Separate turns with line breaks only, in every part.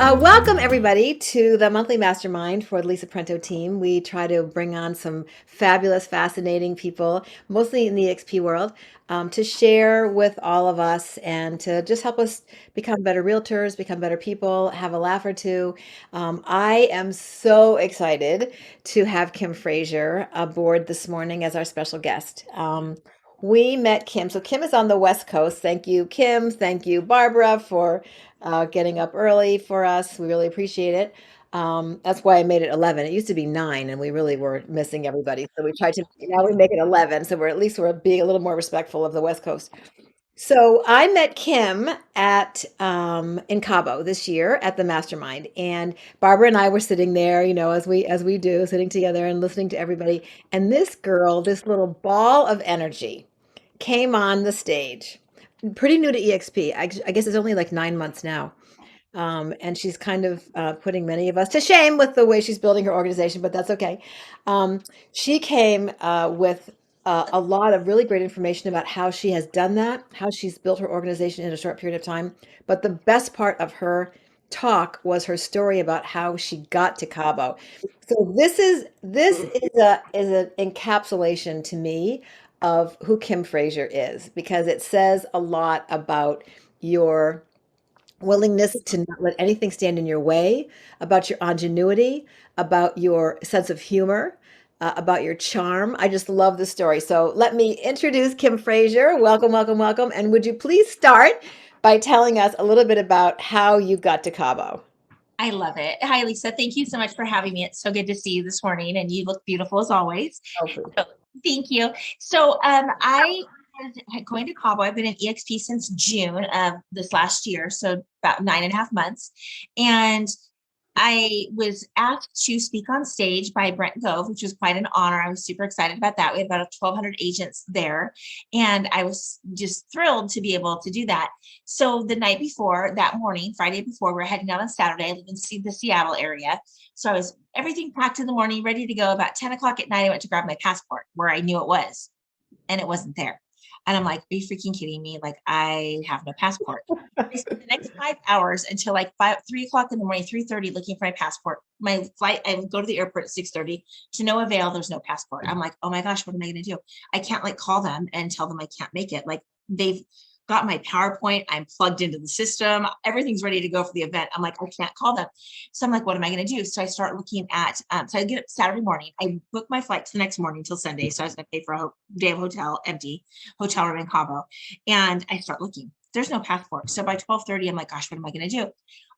Welcome everybody to the monthly mastermind for the Lisa Prento team. We try to bring on some fabulous, fascinating people, mostly in the EXP world, to share with all of us and to just help us become better realtors, become better people, have a laugh or two. I am so excited to have Kim Fraser aboard this morning as our special guest. We met Kim. So Kim is on the West Coast. Thank you, Kim. Thank you, Barbara, for getting up early for us. We really appreciate it. That's why I made it 11. It used to be 9 and we really were missing everybody. So we tried to, now we make it 11. So we're being a little more respectful of the West Coast. So I met Kim at in Cabo this year at the Mastermind, and Barbara and I were sitting there, as we do, sitting together and listening to everybody. And this girl, this little ball of energy, came on the stage. Pretty new to EXP. I guess it's only like 9 months now. And she's kind of putting many of us to shame with the way she's building her organization, but that's okay. She came with a lot of really great information about how she has done that, how she's built her organization in a short period of time. But the best part of her talk was her story about how she got to Cabo. So this is an encapsulation to me of who Kim Fraser is, because it says a lot about your willingness to not let anything stand in your way, about your ingenuity, about your sense of humor, about your charm. I just love the story. So let me introduce Kim Fraser. Welcome, welcome, welcome. And would you please start by telling us a little bit about how you got to Cabo?
I love it. Hi, Lisa. Thank you so much for having me. It's so good to see you this morning, and you look beautiful as always.
Oh, please.
So, thank you. So, I was going to Cabo. I've been in EXP since June of this last year, so about 9.5 months. And I was asked to speak on stage by Brent Gove, which was quite an honor. I was super excited about that. We had about 1,200 agents there, and I was just thrilled to be able to do that. So the night before, that morning, Friday before, we're heading out on Saturday. I live in the Seattle area. So I was everything packed in the morning, ready to go. About 10 o'clock at night, I went to grab my passport where I knew it was, and it wasn't there. And I'm like, are you freaking kidding me? Like, I have no passport. I spent the next 5 hours until like 3 o'clock in the morning, 3:30, looking for my passport. My flight, I would go to the airport at 6:30. To no avail, there's no passport. I'm like, oh my gosh, what am I going to do? I can't like call them and tell them I can't make it. Like, they've got my PowerPoint. I'm plugged into the system. Everything's ready to go for the event. I'm like, I can't call them. So I'm like, what am I going to do? So I start looking at, so I get up Saturday morning. I book my flight to the next morning till Sunday. So I was going to pay for a day of hotel, empty hotel room in Cabo. And I start looking. There's no passport. So by 12:30, I'm like, gosh, what am I going to do?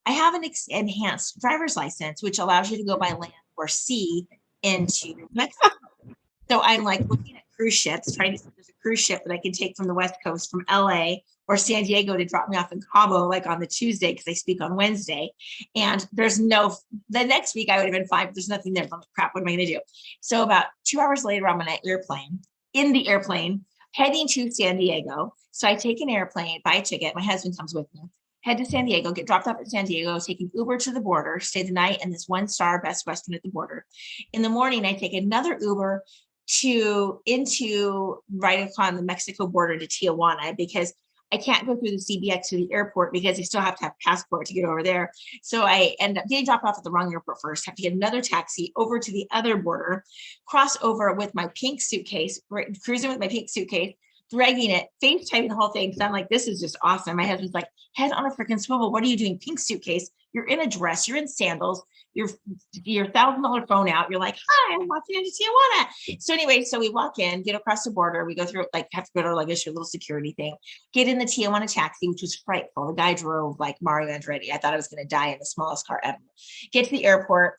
I have an enhanced driver's license, which allows you to go by land or sea into Mexico. So I'm like looking at cruise ships, trying to see if there's a cruise ship that I can take from the West Coast, from LA or San Diego, to drop me off in Cabo, like on the Tuesday, because I speak on Wednesday. And the next week I would have been fine, but there's nothing there. I'm like, crap, what am I going to do? So about 2 hours later, I'm on an airplane, in the airplane, heading to San Diego. So I take an airplane, buy a ticket. My husband comes with me, head to San Diego, get dropped off at San Diego, take an Uber to the border, stay the night in this 1-star Best Western at the border. In the morning, I take another Uber into right upon the Mexico border to Tijuana, because I can't go through the CBX to the airport because I still have to have a passport to get over there. So I end up getting dropped off at the wrong airport first, have to get another taxi over to the other border, cross over with my pink suitcase, cruising with my pink suitcase, dragging it, FaceTiming the whole thing. So I'm like, this is just awesome. My husband's like, head on a freaking swivel. What are you doing? Pink suitcase. You're in a dress. You're in sandals. Your $1,000 phone out. You're like, hi, I'm walking into Tijuana. So anyway, so we walk in, get across the border. We go through, like, have to go to our luggage, a little security thing. Get in the Tijuana taxi, which was frightful. The guy drove like Mario Andretti. I thought I was going to die in the smallest car ever. Get to the airport,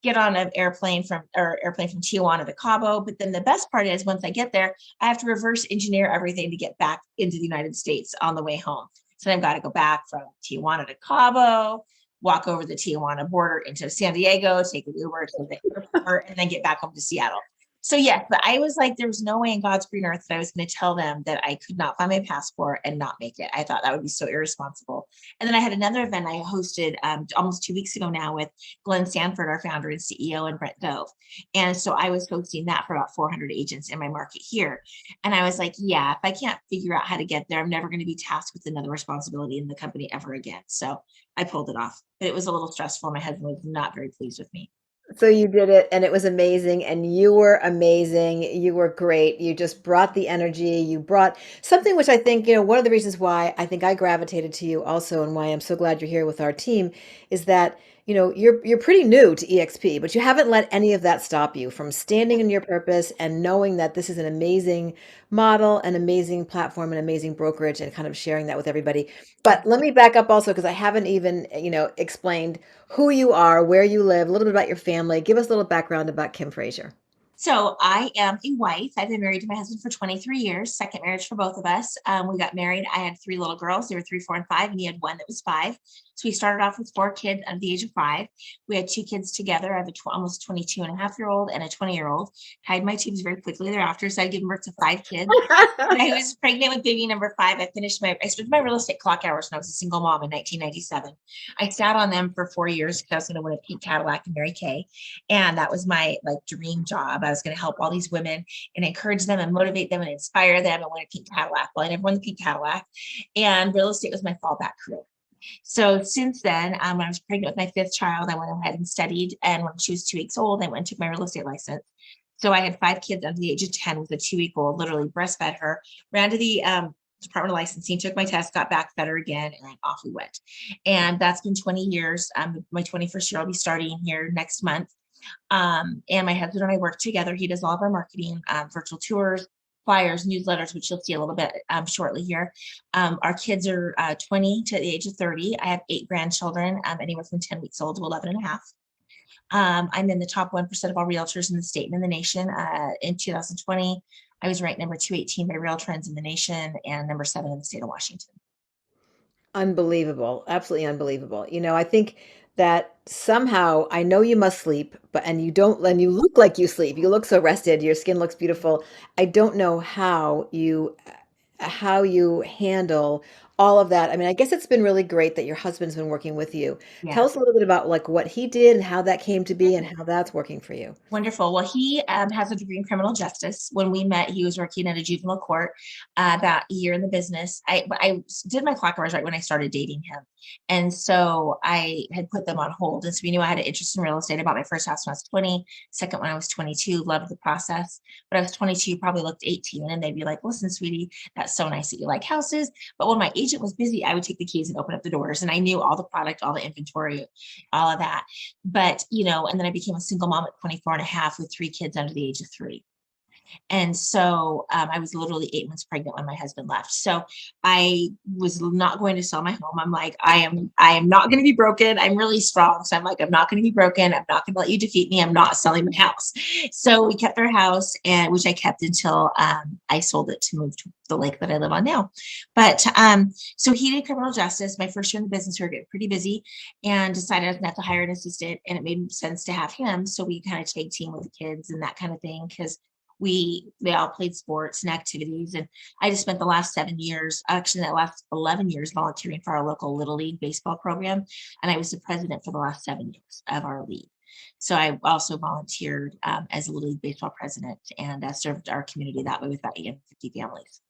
get on an airplane from Tijuana to Cabo. But then the best part is, once I get there, I have to reverse engineer everything to get back into the United States on the way home. So I've got to go back from Tijuana to Cabo, walk over the Tijuana border into San Diego, take an Uber to the airport, and then get back home to Seattle. So yes, but I was like, there was no way in God's green earth that I was going to tell them that I could not find my passport and not make it. I thought that would be so irresponsible. And then I had another event I hosted almost 2 weeks ago now with Glenn Sanford, our founder and CEO, and Brett Dove. And so I was hosting that for about 400 agents in my market here. And I was like, yeah, if I can't figure out how to get there, I'm never going to be tasked with another responsibility in the company ever again. So I pulled it off, but it was a little stressful. My husband was not very pleased with me.
So you did it and it was amazing and you were amazing. You were great. You just brought the energy. You brought something which I think, one of the reasons why I think I gravitated to you also and why I'm so glad you're here with our team is that, you're pretty new to EXP, but you haven't let any of that stop you from standing in your purpose and knowing that this is an amazing model, an amazing platform, an amazing brokerage and kind of sharing that with everybody. But let me back up also because I haven't even, explained who you are, where you live, a little bit about your family. Give us a little background about Kim Fraser.
So I am a wife. I've been married to my husband for 23 years, second marriage for both of us. We got married. I had three little girls. They were 3, 4, and 5, and he had one that was 5. So we started off with 4 kids under the age of 5. We had 2 kids together. I have a almost 22 and a half year old and a 20-year old. Tied my tubes very quickly thereafter. So I gave birth to 5 kids. When I was pregnant with baby number 5, I spent my real estate clock hours when I was a single mom in 1997. I sat on them for 4 years because I was going to win a pink Cadillac and Mary Kay. And that was my like dream job. I was going to help all these women and encourage them and motivate them and inspire them and win a pink Cadillac. Well, I never won the pink Cadillac. And real estate was my fallback career. So since then, when I was pregnant with my 5th child, I went ahead and studied. And when she was 2 weeks old, I went and took my real estate license. So I had 5 kids under the age of 10 with a 2-week old, literally breastfed her, ran to the Department of Licensing, took my test, got back, fed her again, and off we went. And that's been 20 years. My 21st year, I'll be starting here next month. And my husband and I work together. He does all of our marketing, virtual tours, flyers, newsletters, which you'll see a little bit shortly here. Our kids are 20 to the age of 30. I have 8 grandchildren, anywhere from 10 weeks old to 11 and a half. I'm in the top 1% of all realtors in the state and in the nation. In 2020, I was ranked number 218 by Real Trends in the nation and number 7 in the state of Washington.
Unbelievable. Absolutely unbelievable. I think that somehow I know you must sleep, but and you don't and you look like you sleep. You look so rested. Your skin looks beautiful. I don't know how you handle all of that. I mean, I guess it's been really great that your husband's been working with you. Tell
Yeah.
us a little bit about like what he did and how that came to be and how that's working for you.
Wonderful. Well, he has a degree in criminal justice. When we met, he was working at a juvenile court, about a year in the business. I did my clock hours right when I started dating him. And so I had put them on hold. And so we knew I had an interest in real estate. I bought my first house when I was 20, second when I was 22, loved the process. But I was 22, probably looked 18. And they'd be like, listen, sweetie, that's so nice that you like houses. But when my agent was busy, I would take the keys and open up the doors. And I knew all the product, all the inventory, all of that. But, and then I became a single mom at 24 and a half with 3 kids under the age of 3. And so I was literally 8 months pregnant when my husband left. So I was not going to sell my home. I'm like, I am not going to be broken. I'm really strong. So I'm like, I'm not going to be broken. I'm not going to let you defeat me. I'm not selling my house. So we kept our house, and which I kept until I sold it to move to the lake that I live on now. But so he did criminal justice. My first year in the business, we were getting pretty busy, and decided I was going to have to hire an assistant, and it made sense to have him. So we kind of tag team with the kids and that kind of thing, because they all played sports and activities. And I just spent the last 7 years, actually the last 11 years, volunteering for our local Little League baseball program. And I was the president for the last 7 years of our league. So I also volunteered as a Little League baseball president, and served our community that way with about 850 families.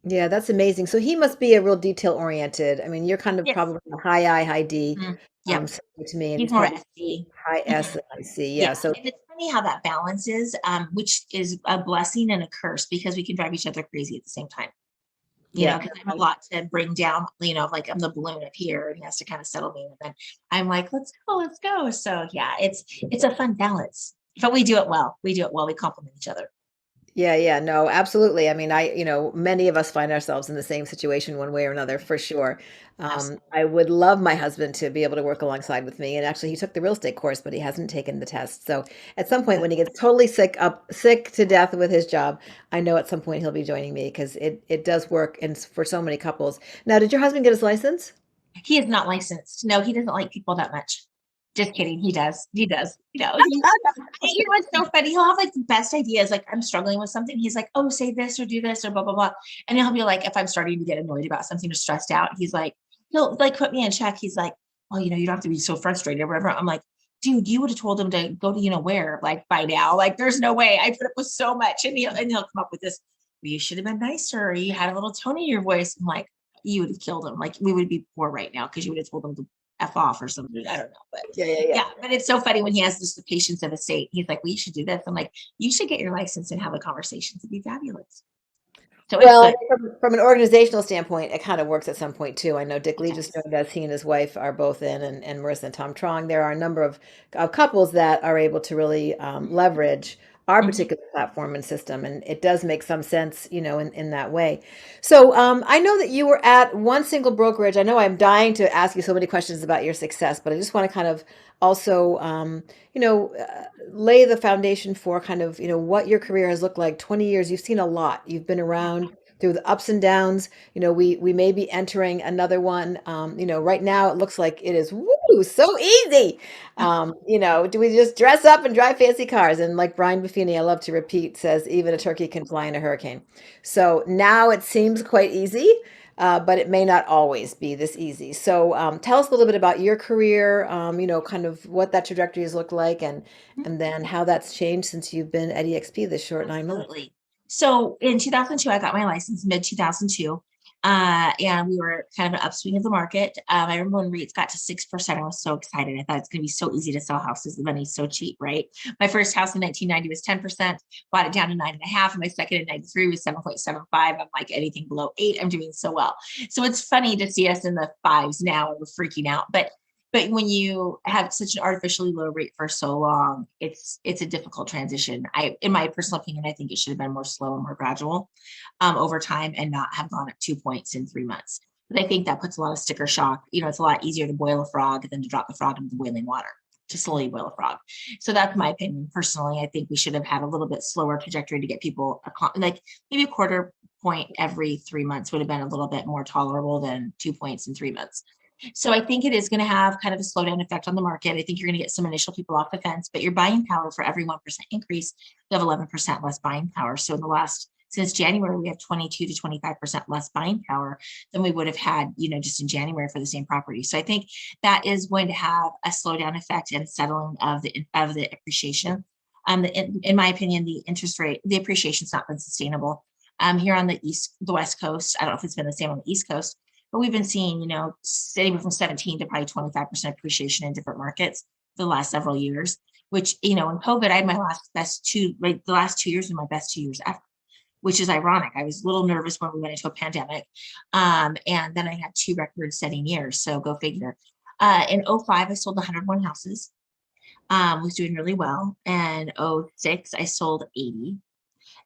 Yeah, that's amazing. So he must be a real detail oriented. I mean, you're kind of
Yes.
probably a high I, high D,
Yep.
similar to me, and
He's
he's
more
probably
SD.
high S and I C.
Yeah.
Yeah. So
And it's funny how that balance is, which is a blessing and a curse, because we can drive each other crazy at the same time.
yeah.
Because I have a lot to bring down, like I'm the balloon up here, and he has to kind of settle me. And then I'm like, let's go, let's go. So yeah, it's a fun balance, but we do it well. We do it well. We complement each other.
Yeah, yeah, no, absolutely. I mean, many of us find ourselves in the same situation one way or another for sure.
Absolutely.
I would love my husband to be able to work alongside with me. And actually, he took the real estate course, but he hasn't taken the test. So at some point, when he gets totally sick to death with his job, I know at some point he'll be joining me because it does work and for so many couples. Now, did your husband get his license?
He is not licensed. No, he doesn't like people that much. Just kidding. He does. He does. He was so funny. He'll have like the best ideas. Like I'm struggling with something. He's like, oh, say this or do this or blah, blah, blah. And he'll be like, if I'm starting to get annoyed about something or stressed out, he'll like put me in check. He's like, well, you don't have to be so frustrated or whatever. I'm like, dude, you would have told him to go to, where, like by now, like there's no way. I put up with so much. And he'll come up with this, well, you should have been nicer. Or you had a little tone in your voice. I'm like, you would have killed him. Like we would be poor right now because you would have told him to F off or something. I don't know. But
Yeah, yeah, yeah.
yeah, but it's so funny when he has this the patience of a state. He's like, we should do this. I'm like, you should get your license and have a conversation to be fabulous. So it's
Well,
good.
from an organizational standpoint, it kind of works at some point too. I know Dick
It
Lee just
does.
joined us. He and his wife are both in, and Marissa and Tom Trong. There are a number of couples that are able to really leverage our
Mhm.
particular platform and system, and it does make some sense, in that way. So I know that you were at one single brokerage. I know I'm dying to ask you so many questions about your success, but I just want to kind of also, you know, uh, lay the foundation for kind of, what your career has looked like. 20 years, you've seen a lot. You've been around through the ups and downs. We may be entering another one. Right now it looks like it is woo, so easy. Do we just dress up and drive fancy cars? And like Brian Buffini, I love to repeat, says even a turkey can fly in a hurricane. So now it seems quite easy, but it may not always be this easy. So tell us a little bit about your career, kind of what that trajectory has looked like, and then how that's changed since you've been at EXP this short 9 months.
Absolutely. So in 2002, I got my license mid 2002. And we were kind of an upswing of the market. I remember when REITs got to 6%, I was so excited. I thought it's going to be so easy to sell houses. The money's so cheap, right? My first house in 1990 was 10%, bought it down to 9.5. And my second in 93 was 7.75. I'm like, anything below 8, I'm doing so well. So it's funny to see us in the fives now and we're freaking out. But when you have such an artificially low rate for so long, it's a difficult transition. In my personal opinion, I think it should have been more slow and more gradual over time and not have gone up 2 points in 3 months. But I think that puts a lot of sticker shock. It's a lot easier to boil a frog than to drop the frog into the boiling water, to slowly boil a frog. So that's my opinion. Personally, I think we should have had a little bit slower trajectory to get people like maybe a quarter point every 3 months would have been a little bit more tolerable than 2 points in 3 months. So I think it is going to have kind of a slowdown effect on the market. I think you're going to get some initial people off the fence, but your buying power for every 1% increase, you have 11% less buying power. So since January, we have 22 to 25% less buying power than we would have had, just in January for the same property. So I think that is going to have a slowdown effect and settling of the appreciation. In my opinion, the appreciation's not been sustainable. Here on the West Coast, I don't know if it's been the same on the East Coast, but we've been seeing, anywhere from 17 to probably 25% appreciation in different markets for the last several years, which, in COVID, I had the last 2 years were my best 2 years ever, which is ironic. I was a little nervous when we went into a pandemic. And then I had 2 record-setting years. So go figure. In 05, I sold 101 houses, was doing really well. And 06, I sold 80.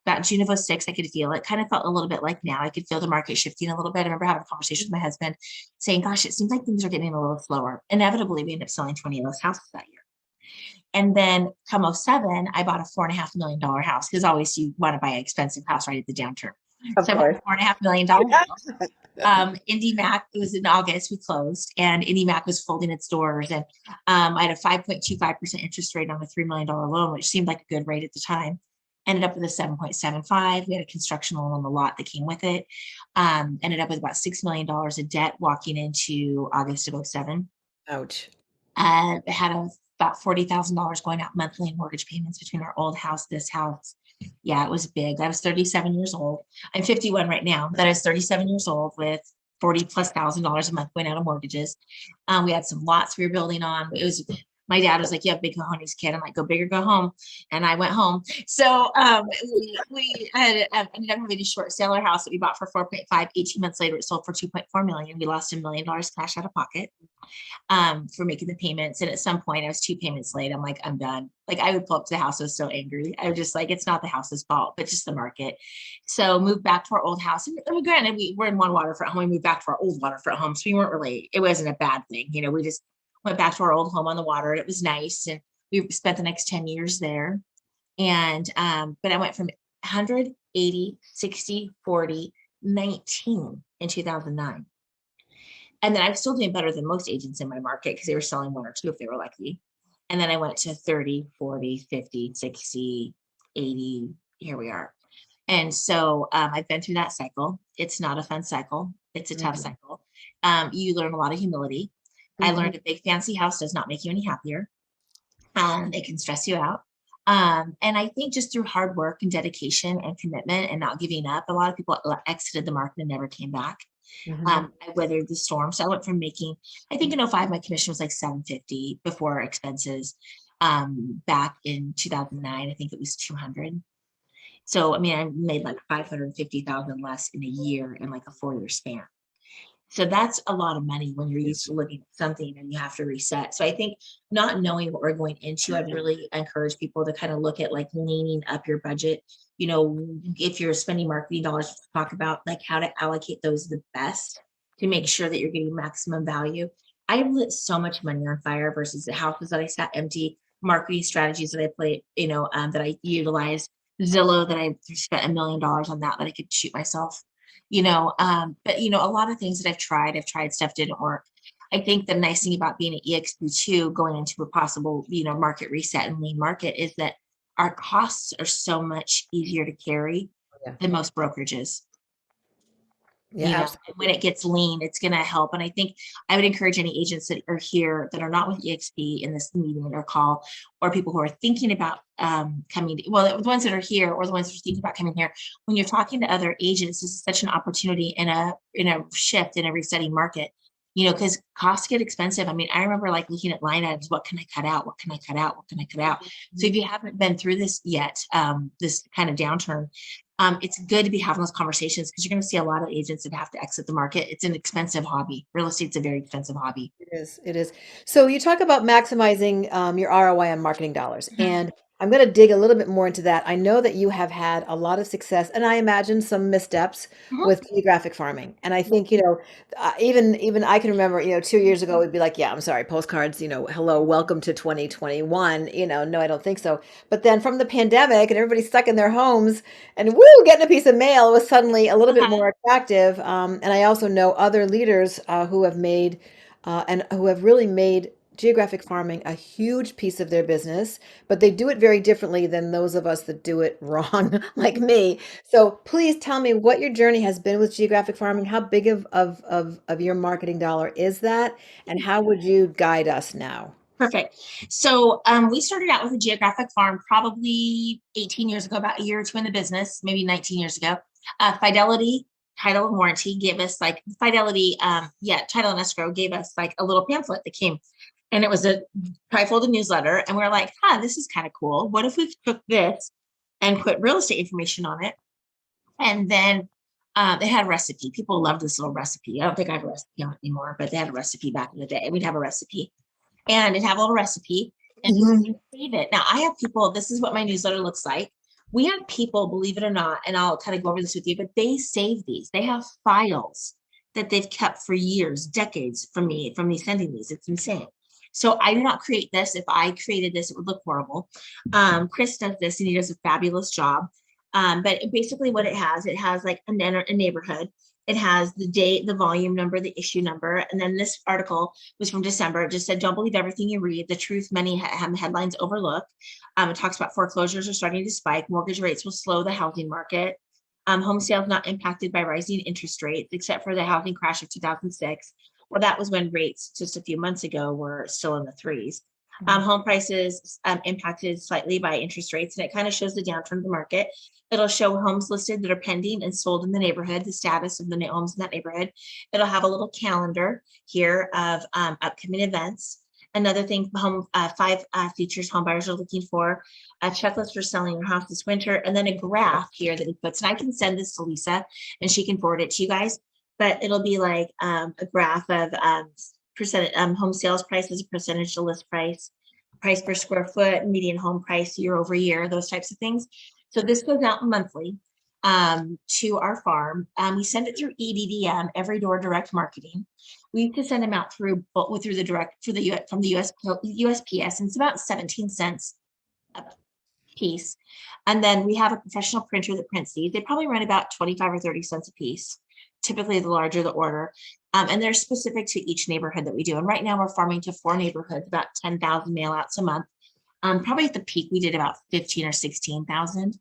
About June of 06, I could feel it. Kind of felt a little bit like now. I could feel the market shifting a little bit. I remember having a conversation with my husband saying, gosh, it seems like things are getting a little slower. Inevitably, we ended up selling 20 of those houses that year. And then come 07, I bought a $4.5 million house because always you want to buy an expensive house right at the downturn.
Of
So I bought
course.
a $4.5 million house. Indy Mac, it was in August, we closed, and Indy Mac was folding its doors. And I had a 5.25% interest rate on a $3 million loan, which seemed like a good rate at the time. Ended up with a 7.75. We had a construction loan on the lot that came with it. Ended up with about $6 million of debt walking into August of 07.
Ouch.
Had about $40,000 going out monthly in mortgage payments between our old house, this house. Yeah, it was big. I was 37 years old. I'm 51 right now, but I was 37 years old with 40 plus $1,000 a month going out of mortgages. We had some lots we were building on. My dad was like, "You have big cojones, kid." I'm like, "Go big or go home," and I went home. So we ended up having to short sale our house that we bought for 4.5. 18 months later, it sold for 2.4 million. We lost $1 million cash out of pocket for making the payments. And at some point, I was 2 payments late. I'm like, I'm done. Like, I would pull up to the house. I was so angry. I was just like, it's not the house's fault, but just the market. So moved back to our old house. And I mean, granted, we were in one waterfront home. We moved back to our old waterfront home. So we weren't really, it wasn't a bad thing. We just went back to our old home on the water. It was nice. And we spent the next 10 years there. And, but I went from 100, 80, 60, 40, 19 in 2009. And then I was still doing better than most agents in my market because they were selling one or two if they were lucky. And then I went to 30, 40, 50, 60, 80. Here we are. And so I've been through that cycle. It's not a fun cycle. It's a tough
Mhm.
cycle. You learn a lot of humility. I
Mhm.
learned a big fancy house does not make you any happier. It can stress you out. And I think just through hard work and dedication and commitment and not giving up, a lot of people exited the market and never came back.
Mhm.
I weathered the storm. So I went from making, I think in '05, my commission was like 750 before expenses. Back in 2009, I think it was 200. So, I mean, I made like 550,000 less in a year in like a 4-year span. So that's a lot of money when you're used to looking at something and you have to reset. So I think not knowing what we're going into, I'd really encourage people to kind of look at like leaning up your budget. If you're spending marketing dollars, talk about like how to allocate those the best to make sure that you're getting maximum value. I have lit so much money on fire versus the houses that I sat empty, marketing strategies that I played, that I utilized, Zillow that I spent $1 million on that I could shoot myself. But a lot of things that I've tried stuff didn't work. I think the nice thing about being an EXP2 going into a possible, market reset and lean market is that our costs are so much easier to carry
Yeah.
than most brokerages.
Yeah,
And when
absolutely.
it gets lean, it's going to help. And I think I would encourage any agents that are here that are not with EXP in this meeting or call, or people who are thinking about coming, well, the ones that are here or the ones that are thinking about coming here, when you're talking to other agents, this is such an opportunity in a shift in a resetting market, because costs get expensive. I mean, I remember like looking at line items, what can I cut out? What can I cut out? What can I cut out? So if you haven't been through this yet, this kind of downturn, it's good to be having those conversations because you're going to see a lot of agents that have to exit the market. It's an expensive hobby. Real estate's a very expensive hobby.
It is. It is. So you talk about maximizing your ROI on marketing dollars,
Mhm.
and I'm going to dig a little bit more into that. I know that you have had a lot of success, and I imagine some missteps
Mhm.
with geographic farming. And I think, even I can remember, 2 years ago, we'd be like, yeah, I'm sorry, postcards, hello, welcome to 2021. No, I don't think so. But then from the pandemic and everybody stuck in their homes, and woo, getting a piece of mail was suddenly a little bit
Uh-huh.
more attractive. And I also know other leaders who have made and who have really made geographic farming a huge piece of their business, but they do it very differently than those of us that do it wrong, like me. So please tell me what your journey has been with geographic farming. How big of your marketing dollar is that? And how would you guide us now?
Perfect. So we started out with a geographic farm probably 18 years ago, about a year or two in the business, maybe 19 years ago. Fidelity Title and Warranty gave us like Fidelity, Title and Escrow gave us like a little pamphlet that came, and it was a trifolded newsletter. And we are like, this is kind of cool. What if we took this and put real estate information on it? And then they had a recipe. People love this little recipe. I don't think I have a recipe on it anymore, but they had a recipe back in the day. We'd have a recipe and it'd have a little recipe and
Mhm.
save it. Now I have people, this is what my newsletter looks like. We have people, believe it or not, and I'll kind of go over this with you, but they save these. They have files that they've kept for years, decades from me sending these. It's insane. So I do not create this. If I created this, it would look horrible. Chris does this and he does a fabulous job. But basically what it has like a neighborhood. It has the date, the volume number, the issue number. And then this article was from December. It just said, don't believe everything you read. The truth many headlines overlook. It talks about foreclosures are starting to spike. Mortgage rates will slow the housing market. Home sales not impacted by rising interest rates, except for the housing crash of 2006. Well, that was when rates just a few months ago were still in the threes. Home prices impacted slightly by interest rates, and it kind of shows the downturn of the market. It'll show homes listed that are pending and sold in the neighborhood, the status of the homes in that neighborhood. It'll have a little calendar here of upcoming events. Another thing, five features home buyers are looking for, a checklist for selling your house this winter, and then a graph here that he puts. And I can send this to Lisa and she can forward it to you guys, but it'll be like a graph of percent home sales prices, percentage to list price, price per square foot, median home price year over year, those types of things. So this goes out monthly to our farm. We send it through EDDM, Every Door Direct Marketing. We need to send them out through the direct for the from the USPS, and it's about 17 cents a piece. And then we have a professional printer that prints these. They probably run about 25 or 30 cents a piece. Typically, the larger the order. And they're specific to each neighborhood that we do. And right now we're farming to 4 neighborhoods, about 10,000 mail outs a month. Probably at the peak, we did about 15 or 16,000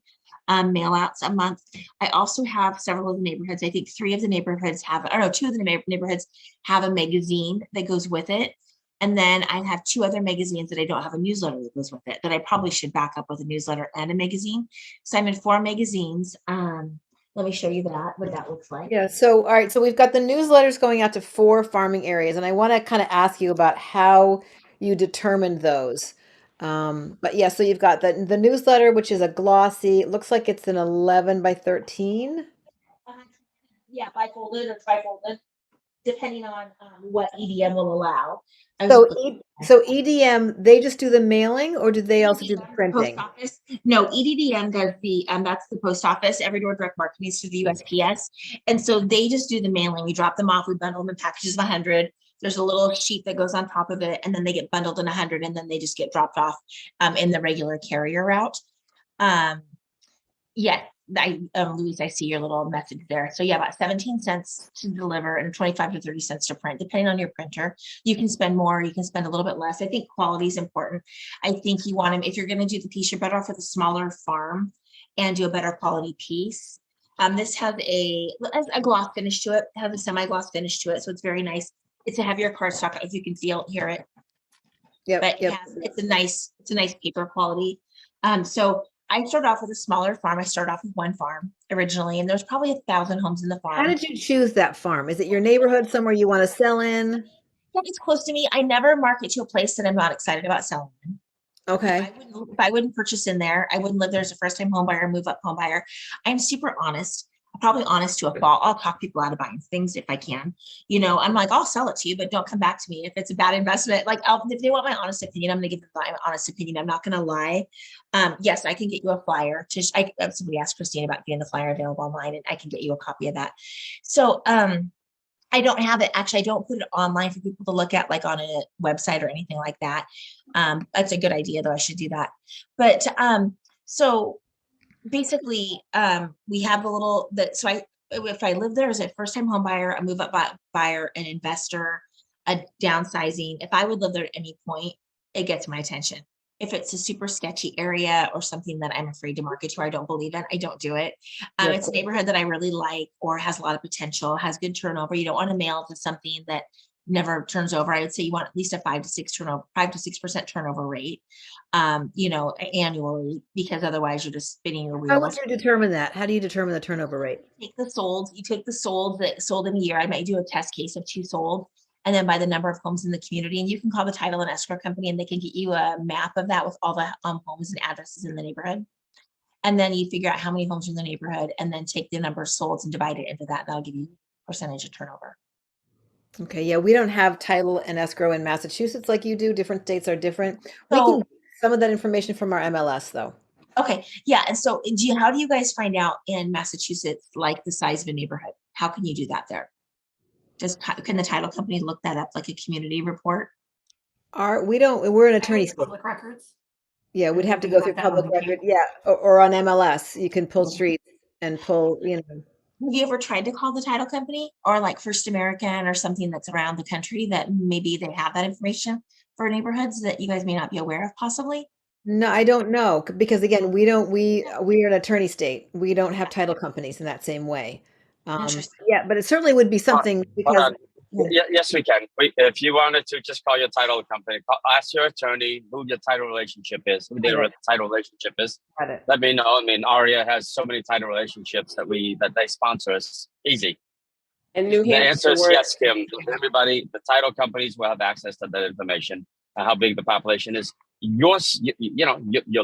mail outs a month. I also have several of the neighborhoods. I think three of the neighborhoods have, or no, two of the neighborhoods have a magazine that goes with it. And then I have two other magazines that I don't have a newsletter that goes with it, that I probably should back up with a newsletter and a magazine. So I'm in 4 magazines. Let me show you what that looks like.
Yeah. So, all right. So we've got the newsletters going out to 4 farming areas, and I want to kind of ask you about how you determined those. But yeah, so you've got the newsletter, which is a glossy. It looks like it's an 11 by 13.
Yeah, bifolded or trifolded, depending on what EDM will allow. I was
So
just looking.
so EDM, they just do the mailing, or do they also do the
EDM, the post
printing?
office. No, EDDM does that's the post office. Every door direct marketing is through the USPS. And so they just do the mailing. We drop them off, we bundle them in packages of 100. There's a little sheet that goes on top of it, and then they get bundled in 100, and then they just get dropped off in the regular carrier route. Um, yeah, Louise, I see your little message there. So yeah, about 17 cents to deliver and 25 to 30 cents to print, depending on your printer. You can spend more, you can spend a little bit less. I think quality is important. I think you want to, if you're going to do the piece, you're better off with a smaller farm and do a better quality piece. This has a gloss finish to it. It has a semi-gloss finish to it, so it's very nice. It's a heavier cardstock, if you can hear it,
Yep,
but
yep.
it's a nice paper quality. So I started off with a smaller farm. I started off with one farm originally, and there's probably 1,000 homes in the
How
farm.
did you choose that farm? Is it your neighborhood, somewhere you want to sell in?
It's close to me. I never market to a place that I'm not excited about selling in.
Okay.
If I wouldn't purchase in there, I wouldn't live there as a first time home buyer, move up home buyer. I'm super honest. I'm probably honest to a fault. I'll talk people out of buying things if I can. I'm like, I'll sell it to you, but don't come back to me if it's a bad investment. Like, if they want my honest opinion, I'm going to give them my honest opinion. I'm not going to lie. Yes, I can get you a flyer. Somebody asked Christine about getting the flyer available online, and I can get you a copy of that. So, I don't have it. Actually, I don't put it online for people to look at, like on a website or anything like that. That's a good idea, though. I should do that. But so basically, we have the little that. So if I live there as a first time home buyer, a move up buyer, an investor, a downsizing, if I would live there at any point, it gets my attention. If it's a super sketchy area or something that I'm afraid to market to or I don't believe in, I don't do it.
Yeah,
It's a neighborhood that I really like or has a lot of potential, has good turnover. You don't want to mail to something that never turns over. I would say you want at least a 5 to 6% turnover rate, annually, because otherwise you're just spinning your
how would
wheels.
you determine that? How do you determine the turnover rate?
You take the solds that sold in a year. I might do a test case of 2 sold, and then by the number of homes in the community, and you can call the title and escrow company and they can get you a map of that with all the homes and addresses in the neighborhood. And then you figure out how many homes are in the neighborhood and then take the number of solds and divide it into that. And that'll give you percentage of turnover.
Okay, yeah, we don't have title and escrow in Massachusetts like you do. Different states are different. We can
So,
get some of that information from our MLS though.
okay. Yeah. And so how do you guys find out in Massachusetts, like the size of a neighborhood? How can you do that there? Can the title company look that up like a community report?
We don't, we're an
I go
attorney
to
state.
public records.
Yeah,
Or
we'd
do
have to
you
go
have
through
that on
public
the
record.
cable?
Yeah, or on MLS. You can pull streets and pull,
Have you ever tried to call the title company or like First American or something that's around the country that maybe they have that information for neighborhoods that you guys may not be aware of possibly?
No, I don't know because again, we're an attorney state. We don't have title companies in that same way.
Interesting.
Yeah, but it certainly would be
Hold
something
hold
because
on. Yes, we can. If you wanted to, just call your title company. Ask your attorney who your title relationship is, who their title relationship is.
got it.
Let me know. I mean, Aria has so many title relationships that they sponsor us. Easy.
And New
The answer
Hampshire,
is
where
yes, Kim. Everybody, the title companies will have access to that information. How big the population is. Your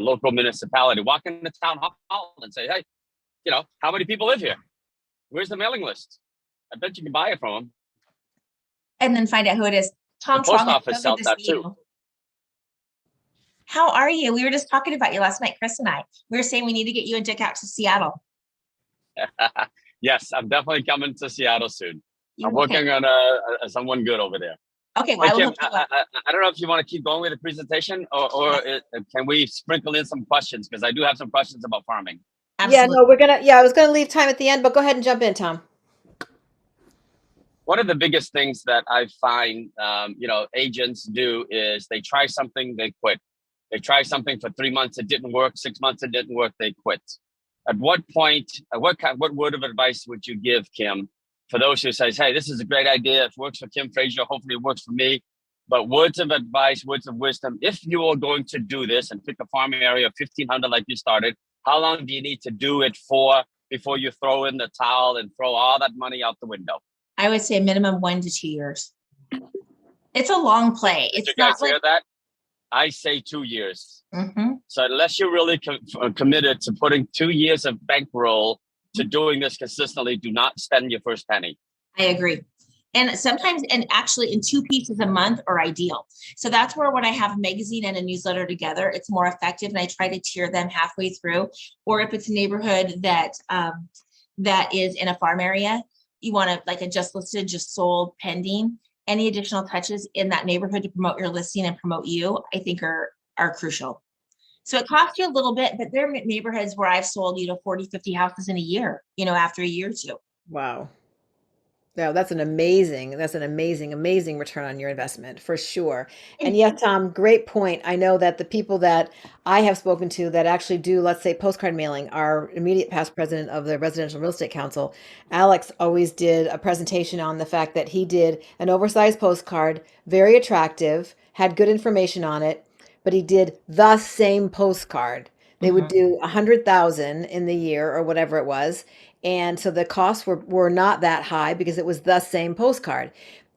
local municipality. Walk in the town hall and say, hey, how many people live here? Where's the mailing list? I bet you can buy it from them.
And then find out who it is.
The
Tom
post
Trong,
office sells that too.
How are you? We were just talking about you last night, Chris and I. We were saying we need to get you and Dick out to Seattle.
Yes, I'm definitely coming to Seattle soon. I'm
Okay.
working on someone good over there.
Okay, well,
Hey, Kim, I don't know if you want to keep going with the presentation or can we sprinkle in some questions? Because I do have some questions about farming.
Yeah,
absolutely.
no, I was gonna leave time at the end, but go ahead and jump in, Tom.
one of the biggest things that I find, agents do is they try something, they quit. They try something for 3 months, it didn't work. 6 months, it didn't work, they quit. At what point, what word of advice would you give, Kim, for those who says, "Hey, this is a great idea. It works for Kim Fraser. Hopefully, it works for me." But words of advice, words of wisdom. If you are going to do this and pick a farming area of 1,500 like you started, how long do you need to do it for before you throw in the towel and throw all that money out the window?
I would say minimum 1 to 2 years. It's a long play.
Did you
It's
guys
not like,
hear that? I say 2 years.
Mhm.
So unless you're really committed to putting 2 years of bankroll to doing this consistently, do not spend your first penny.
I agree. And sometimes, and actually in 2 pieces a month are ideal. So that's where when I have a magazine and a newsletter together, it's more effective. And I try to tier them halfway through. Or if it's a neighborhood that is in a farm area, you want to like a just listed, just sold, pending. Any additional touches in that neighborhood to promote your listing and promote you, I think are crucial. So it costs you a little bit, but there are neighborhoods where I've sold, 40, 50 houses in a year, after a year or two.
Wow. No, that's an amazing return on your investment for sure. And yes, Tom, great point. I know that the people that I have spoken to that actually do, let's say, postcard mailing, our immediate past president of the Residential Real Estate Council, Alex always did a presentation on the fact that he did an oversized postcard, very attractive, had good information on it, but he did the same postcard. They would
Mhm.
do 100,000 in the year or whatever it was, and so the costs were not that high because it was the same postcard.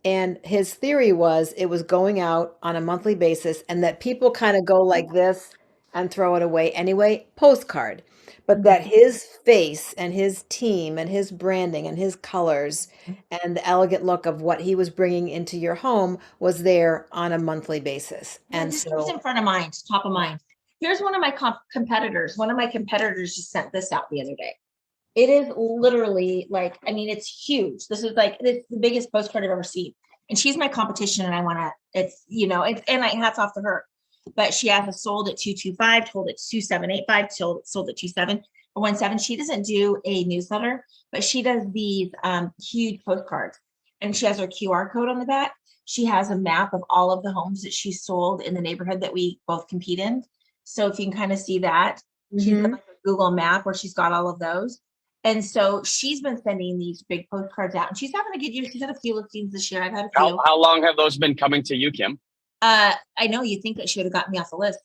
And his theory was it was going out on a monthly basis and that people kind of go like this and throw it away anyway, postcard. But that his face and his team and his branding and his colors and the elegant look of what he was bringing into your home was there on a monthly basis.
Yeah,
And
just keeps
so,
in front of mind, top of mind. Here's one of my competitors. One of my competitors just sent this out the other day. It is literally like, I mean, it's huge. This is like, it's the biggest postcard I've ever seen. And she's my competition and I want to, and I hats off to her. But she has a sold at 225, told it 2785, sold at 27 or 17. She doesn't do a newsletter, but she does these huge postcards. And she has her QR code on the back. She has a map of all of the homes that she sold in the neighborhood that we both compete in. So if you can kind of see that, she's got
mhm.
like a Google map where she's got all of those. And so she's been sending these big postcards out and she's having a good year. She's had a few listings this year. I've had a few.
How long have those been coming to you, Kim?
I know you think that she would have gotten me off the list.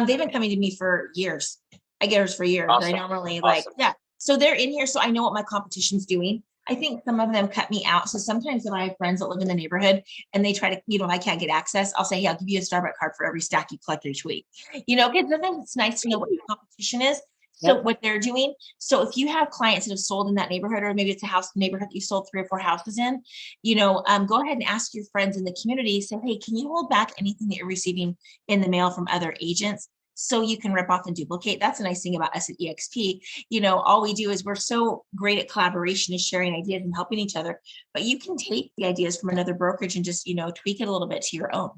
They've been coming to me for years. I get hers for years. I
Awesome.
normally
Awesome.
yeah. So they're in here. So I know what my competition's doing. I think some of them cut me out. So sometimes when I have friends that live in the neighborhood and they try to, I can't get access, I'll say, hey, I'll give you a Starbucks card for every stack you collect each week. Because sometimes it's nice to know what your competition is. So
Yep.
what they're doing. So if you have clients that have sold in that neighborhood, or maybe it's a neighborhood that you sold 3 or 4 houses in, go ahead and ask your friends in the community, say, hey, can you hold back anything that you're receiving in the mail from other agents so you can rip off and duplicate? That's a nice thing about us at EXP. All we do is we're so great at collaboration and sharing ideas and helping each other, but you can take the ideas from another brokerage and just, tweak it a little bit to your own.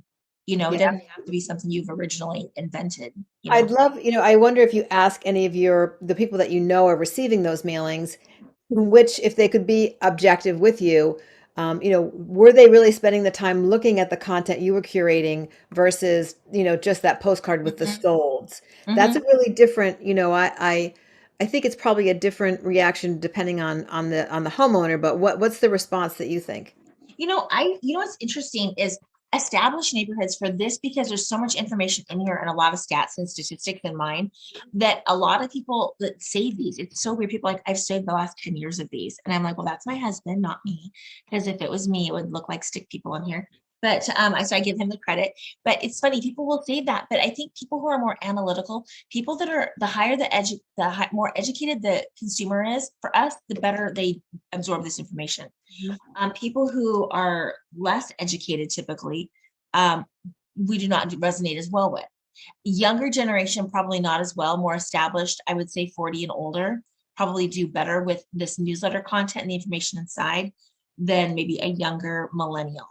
It
Yeah.
doesn't have to be something you've originally invented.
I'd love, I wonder if you ask any of the people that are receiving those mailings, which, if they could be objective with you, were they really spending the time looking at the content you were curating versus, just that postcard with the
Mhm,
solds? That's a
mhm.
really different, I think it's probably a different reaction depending on the homeowner, but what's the response that you think?
What's interesting is establish neighborhoods for this because there's so much information in here and a lot of stats and statistics in mind that a lot of people that save these. It's so weird. People are like, I've saved the last 10 years of these. And I'm like, well, that's my husband, not me. Because if it was me, it would look like stick people in here. But I give him the credit. But it's funny, people will save that. But I think people who are more analytical, people that are the higher more educated the consumer is, for us, the better they absorb this information. People who are less educated typically, we do not resonate as well with. Younger generation, probably not as well, more established, I would say 40 and older, probably do better with this newsletter content and the information inside than maybe a younger millennial.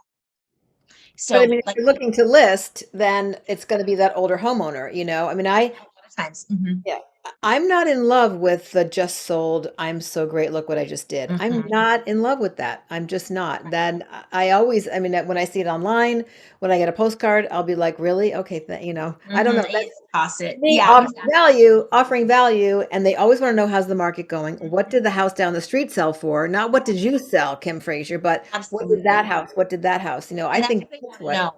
But I
So
mean, if
like
you're looking to list, then it's going to be that older homeowner, I mean,
a lot of times. Mhm.
yeah. I'm not in love with the just sold, I'm so great, look what I just did. I'm
Mhm.
not in love with that. I'm just not. Then I always, I mean, when I see it online, when I get a postcard, I'll be like, really? Okay, I don't know.
You just toss
To
it.
me,
Yeah, exactly.
offering value, and they always want to know how's the market going. What did the house down the street sell for? Not what did you sell, Kim Fraser, but what did that
Absolutely.
house? What did that house? I
And that's
think
what they
that's
want to
what.
know.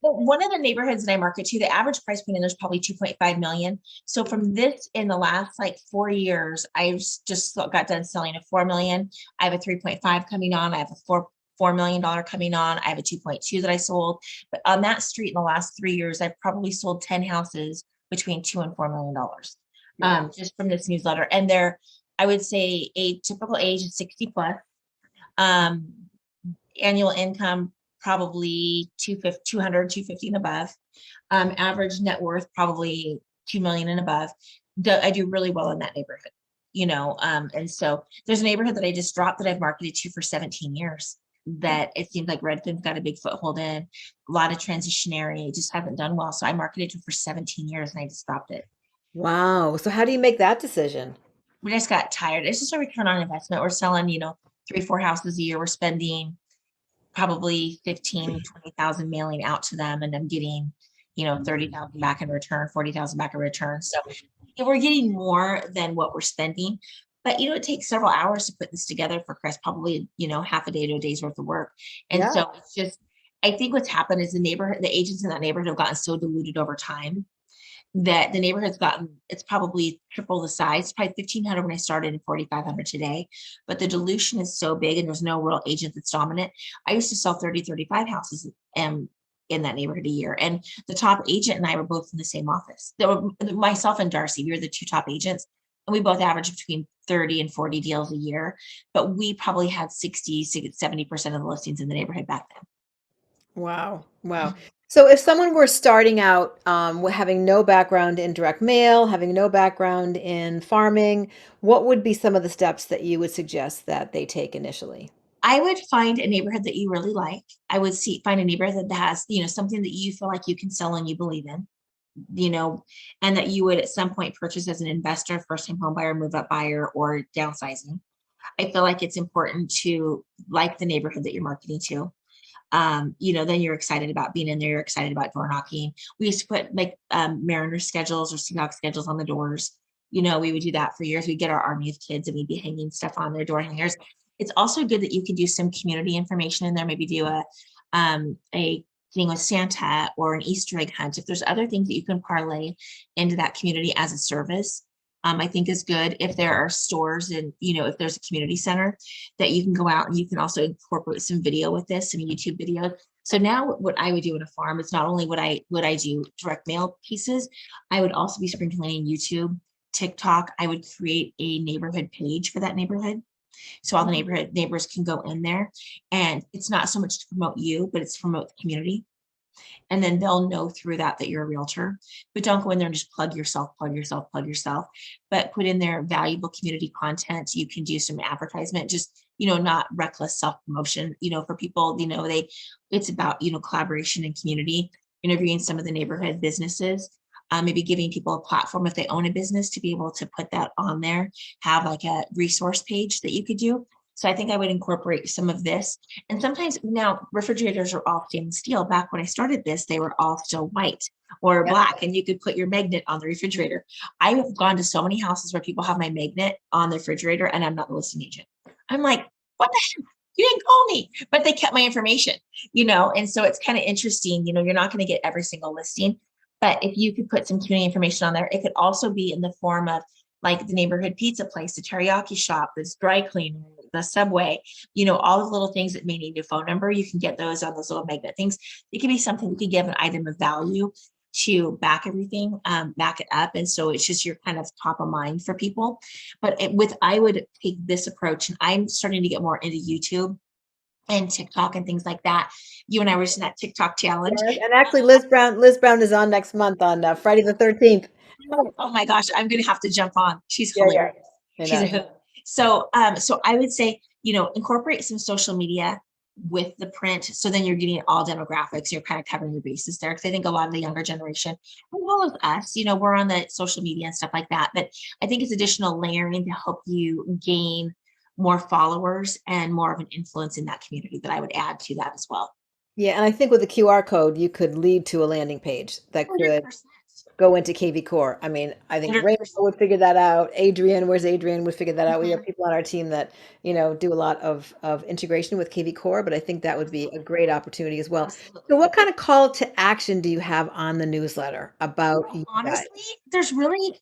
But one of the neighborhoods that I market to, the average price point in there's probably 2.5 million. So from this in the last like 4 years, I've just got done selling a 4 million. I have a 3.5 coming on. I have a $4 million coming on. I have a 2.2 that I sold. But on that street in the last 3 years, I've probably sold 10 houses between $2 and $4 million.
Wow.
Just from this newsletter. And they're, I would say a typical age is 60 plus. Um, Annual income probably 250 and above. Average net worth probably 2 million and above. I do really well in that neighborhood, and so there's a neighborhood that I just dropped that I've marketed to for 17 years that it seems like Redfin's got a big foothold in. A lot of transition area, it just haven't done well. So I marketed to for 17 years and I just stopped it.
Wow. So how do you make that decision?
We just got tired. It's just a return on investment. We're selling, 3, 4 houses a year. We're spending probably 15, 20,000 mailing out to them, and I'm getting, 30,000 back in return, 40,000 back in return. So we're getting more than what we're spending. But it takes several hours to put this together for Chris, probably, half a day to a day's worth of work. And
Yeah.
so it's just, I think what's happened is the agents in that neighborhood have gotten so diluted over time that the neighborhood's gotten, it's probably triple the size. It's probably 1,500 when I started and 4,500 today. But the dilution is so big and there's no real agent that's dominant. I used to sell 30, 35 houses in that neighborhood a year. And the top agent and I were both in the same office. There were myself and Darcy, we were the two top agents. And we both averaged between 30 and 40 deals a year. But we probably had 60, 70% of the listings in the neighborhood back
Wow. Wow.
then.
So if someone were starting out having no background in direct mail, having no background in farming, what would be some of the steps that you would suggest that they take initially?
I would find a neighborhood that you really like. I would find a neighborhood that has, something that you feel like you can sell and you believe in, you know, and that you would at some point purchase as an investor, first time home buyer, move up buyer, or downsizing. I feel like it's important to like the neighborhood that you're marketing to. Then you're excited about being in there, you're excited about door knocking. We used to put like Mariner schedules or Seahawk schedules on the doors. We would do that for years. We'd get our Army of Kids and we'd be hanging stuff on their door hangers. It's also good that you can do some community information in there, maybe do a thing with Santa or an Easter egg hunt. If there's other things that you can parlay into that community as a service, I think is good. If there are stores and, if there's a community center that you can go out and you can also incorporate some video with this, some YouTube videos. So now what I would do in a farm is not only would I do direct mail pieces, I would also be sprinkling in YouTube, TikTok. I would create a neighborhood page for that neighborhood. So all the neighbors can go in there, and it's not so much to promote you, but it's to promote the community. And then they'll know through that you're a realtor. But don't go in there and just plug yourself, plug yourself, plug yourself, but put in there valuable community content. You can do some advertisement, just, not reckless self-promotion, for people, it's about, collaboration and community, interviewing some of the neighborhood businesses, maybe giving people a platform if they own a business to be able to put that on there, have like a resource page that you could do. So I think I would incorporate some of this. And sometimes now refrigerators are all stainless steel. Back when I started this, they were all still white or
Yeah.
black, and you could put your magnet on the refrigerator. I have gone to so many houses where people have my magnet on the refrigerator and I'm not the listing agent. I'm like, what the heck? You didn't call me, but they kept my information, and so it's kind of interesting. You're not going to get every single listing, but if you could put some community information on there, it could also be in the form of like the neighborhood pizza place, the teriyaki shop, this dry cleaner, the Subway, all the little things that may need your phone number. You can get those on those little magnet things. It could be something you could give an item of value to back everything, back it up. And so it's just you're kind of top of mind for people. But I would take this approach, and I'm starting to get more into YouTube and TikTok and things like that. You and I were just in that TikTok challenge.
Yes, and actually, Liz Brown is on next month on Friday the 13th.
Oh my gosh, I'm gonna have to jump on. She's
Yeah, yeah.
hilarious.
I
She's a
know.
hoot. So I would say, incorporate some social media. with the print. So then you're getting all demographics. You're kind of covering your bases there. Cause I think a lot of the younger generation, as well as us, we're on the social media and stuff like that. But I think it's additional layering to help you gain more followers and more of an influence in that community that I would add to that as well.
Yeah, and I think with the QR code, you could lead to a landing page that could
100%.
go into KV Core. I mean, I think Rachel
100%.
would figure that out. Adrian, where's Adrian, would figure that out. We have
Mhm.
people on our team that, do a lot of integration with KV Core, but I think that would be a great opportunity as well. So
Absolutely.
what kind of call to action do you have on the newsletter about you guys?
Honestly, there's really,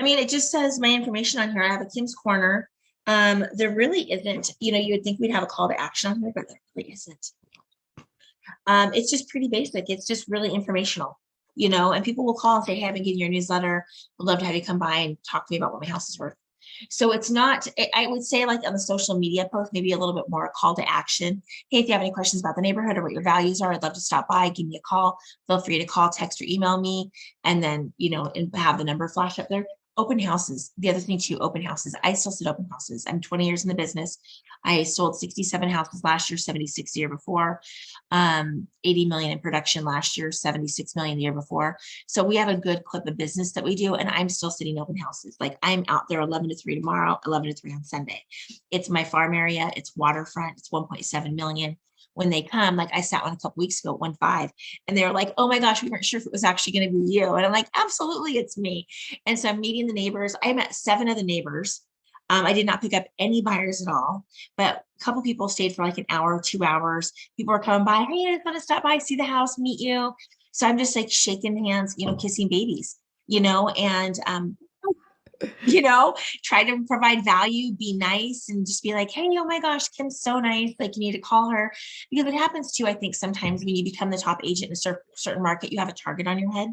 it just says my information on here. I have a Kim's Corner. There really isn't, you would think we'd have a call to action on here, but there really isn't. It's just pretty basic. It's just really informational, and people will call and say, hey, I've been getting your newsletter. Would love to have you come by and talk to me about what my house is worth. So it's not, I would say like on the social media post, maybe a little bit more a call to action. Hey, if you have any questions about the neighborhood or what your values are, I'd love to stop by, give me a call. Feel free to call, text, or email me. And then, and have the number flash up there. Open houses. The other thing too, open houses. I still sit open houses. I'm 20 years in the business. I sold 67 houses last year, 76 the year before, 80 million in production last year, 76 million the year before. So we have a good clip of business that we do. And I'm still sitting open houses. Like I'm out there 11 to 3 tomorrow, 11 to 3 on Sunday. It's my farm area. It's waterfront. It's 1.7 million. When they come, like I sat one a couple weeks ago, 1.5, and they were like, oh my gosh, we weren't sure if it was actually going to be you. And I'm like, absolutely, it's me. And so I'm meeting the neighbors. I met 7 of the neighbors. I did not pick up any buyers at all, but a couple people stayed for like an hour, 2 hours. People were coming by. Hey, I just want to stop by, see the house, meet you. So I'm just like shaking hands, kissing babies, and try to provide value, be nice, and just be like, hey, oh my gosh, Kim's so nice. Like you need to call her. Because what happens too, I think sometimes when you become the top agent in a certain market, you have a target on your head.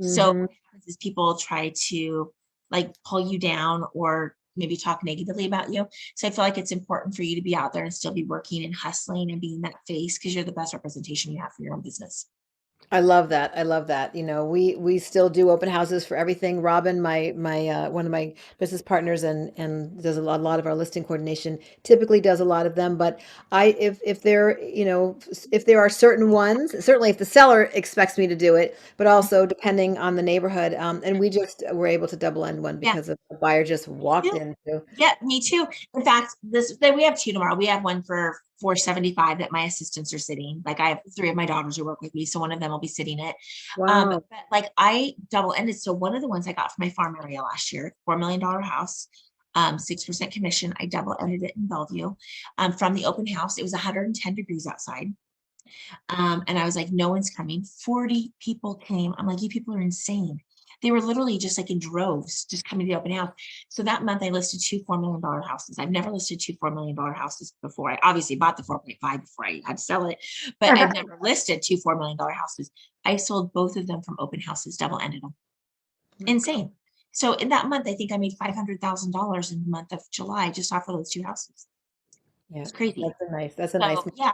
So
Mhm.
what happens is people try to like pull you down or maybe talk negatively about you. So I feel like it's important for you to be out there and still be working and hustling and being that face because you're the best representation you have for your own business.
I love that. I love that. We still do open houses for everything. Robin, my one of my business partners and does a lot of our listing coordination, typically does a lot of them. But if there, if there are certain ones, certainly if the seller expects me to do it, but also depending on the neighborhood. And we just were able to double end one
Yeah.
because of the buyer just walked into.
Yeah, me too. In fact, we have 2 tomorrow. We have one for 475 that my assistants are sitting. Like I have 3 of my daughters who work with me, so one of them will be sitting it.
Wow.
But like I double ended. So one of the ones I got from my farm area last year, $4 million house, 6% commission. I double ended it in Bellevue. From the open house, it was 110 degrees outside. And I was like, no one's coming. 40 people came. I'm like, you people are insane. They were literally just like in droves, just coming to the open house. So that month I listed 2 $4 million houses. I've never listed 2 $4 million houses before. I obviously bought the 4.5 before I had to sell it, but I've never listed 2 $4 million houses. I sold both of them from open houses, double ended them. Insane. So in that month, I think I made $500,000 in the month of July just off of those 2 houses.
Yeah,
It's crazy.
that's a nice.
So yeah,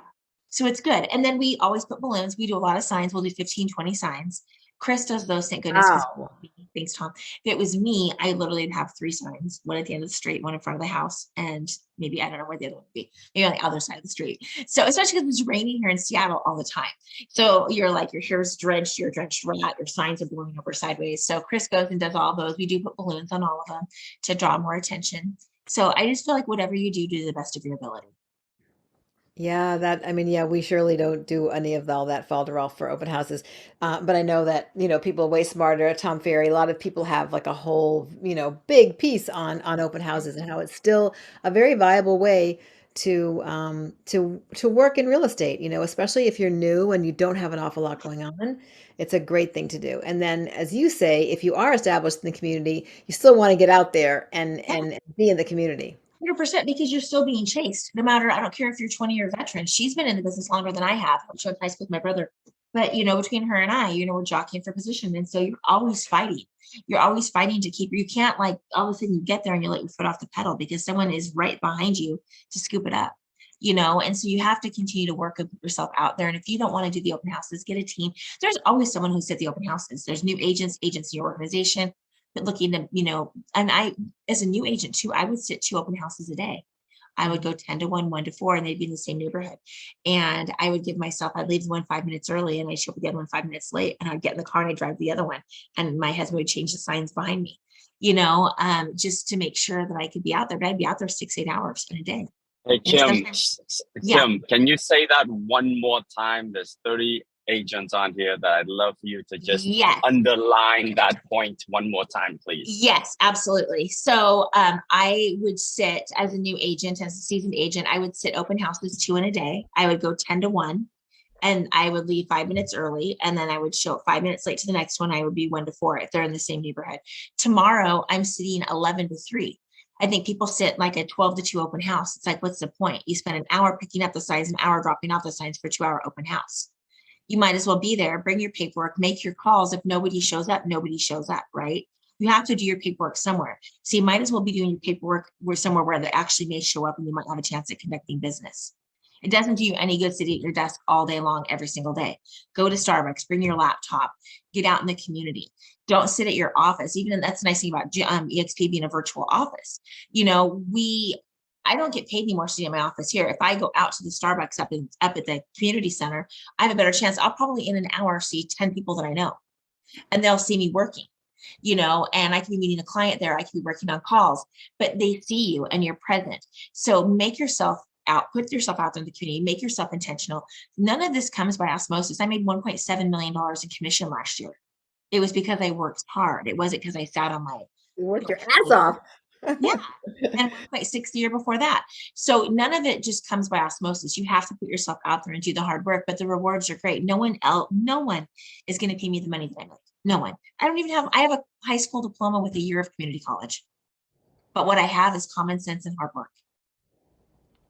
so it's good. And then we always put balloons. We do a lot of signs. We'll do 15, 20 signs. Chris does those, thank goodness, because
Wow.
thanks, Tom. If it was me, I literally would have 3 signs, one at the end of the street, one in front of the house, and maybe I don't know where the other one would be, maybe on the other side of the street. So especially because it's raining here in Seattle all the time. So you're like, your hair's drenched, you're a drenched rat, your signs are blowing over sideways. So Chris goes and does all those. We do put balloons on all of them to draw more attention. So I just feel like whatever you do the best of your ability.
Yeah, yeah, we surely don't do any of all that falderall for open houses. But I know that, people are way smarter at Tom Ferry. A lot of people have like a whole, big piece on open houses and how it's still a very viable way to work in real estate, especially if you're new and you don't have an awful lot going on. It's a great thing to do. And then, as you say, if you are established in the community, you still want to get out there and be in the community.
100% because you're still being chased no matter. I don't care if you're 20-year veteran. She's been in the business longer than I have. I'm sure high school with my brother, but between her and I, we're jockeying for position, and so you're always fighting. You're always fighting to keep. You can't like all of a sudden you get there and you let your foot off the pedal because someone is right behind you to scoop it up. And so you have to continue to work and put yourself out there. And if you don't want to do the open houses, get a team. There's always someone who's at the open houses. There's new agents in your organization that looking to, and I, as a new agent too, I would sit 2 open houses a day. I would go 10 to 1, 1 to 4, and they'd be in the same neighborhood. And I would give myself, I'd leave the one 5 minutes early and I'd show up the other one 5 minutes late, and I'd get in the car and I'd drive the other one. And my husband would change the signs behind me, just to make sure that I could be out there. But I'd be out there 6, 8 hours in a day.
Hey,
And
Kim,
sometimes, yeah,
Kim, can you say that one more time? There's 30 agents on here that I'd love for you to just
yes.
underline that point one more time, please.
Yes, absolutely. So I would sit as a new agent, as a seasoned agent, I would sit open houses 2 in a day. I would go 10 to 1, and I would leave 5 minutes early, and then I would show up 5 minutes late to the next one. I would be 1 to 4 if they're in the same neighborhood. Tomorrow I'm sitting 11 to 3. I think people sit like a 12 to 2 open house. It's like, what's the point? You spend an hour picking up the signs, an hour dropping off the signs for a 2-hour open house. You might as well be there, bring your paperwork, make your calls. If nobody shows up, nobody shows up, right? You have to do your paperwork somewhere. So you might as well be doing your paperwork somewhere where they actually may show up and you might have a chance at conducting business. It doesn't do you any good sitting at your desk all day long, every single day. Go to Starbucks, bring your laptop, get out in the community. Don't sit at your office. Even that's the nice thing about EXP being a virtual office. I don't get paid anymore sitting in my office here. If I go out to the Starbucks up at the community center, I have a better chance. I'll probably in an hour see 10 people that I know, and they'll see me working, and I can be meeting a client there. I can be working on calls, but they see you and you're present. So make yourself out, put yourself out there in the community, make yourself intentional. None of this comes by osmosis. I made $1.7 million in commission last year. It was because I worked hard. It wasn't because I sat on my.
You worked your ass off.
Yeah. And 1.6 the year before that. So none of it just comes by osmosis. You have to put yourself out there and do the hard work, but the rewards are great. No one is going to pay me the money that I make. No one. I have a high school diploma with a year of community college. But what I have is common sense and hard work.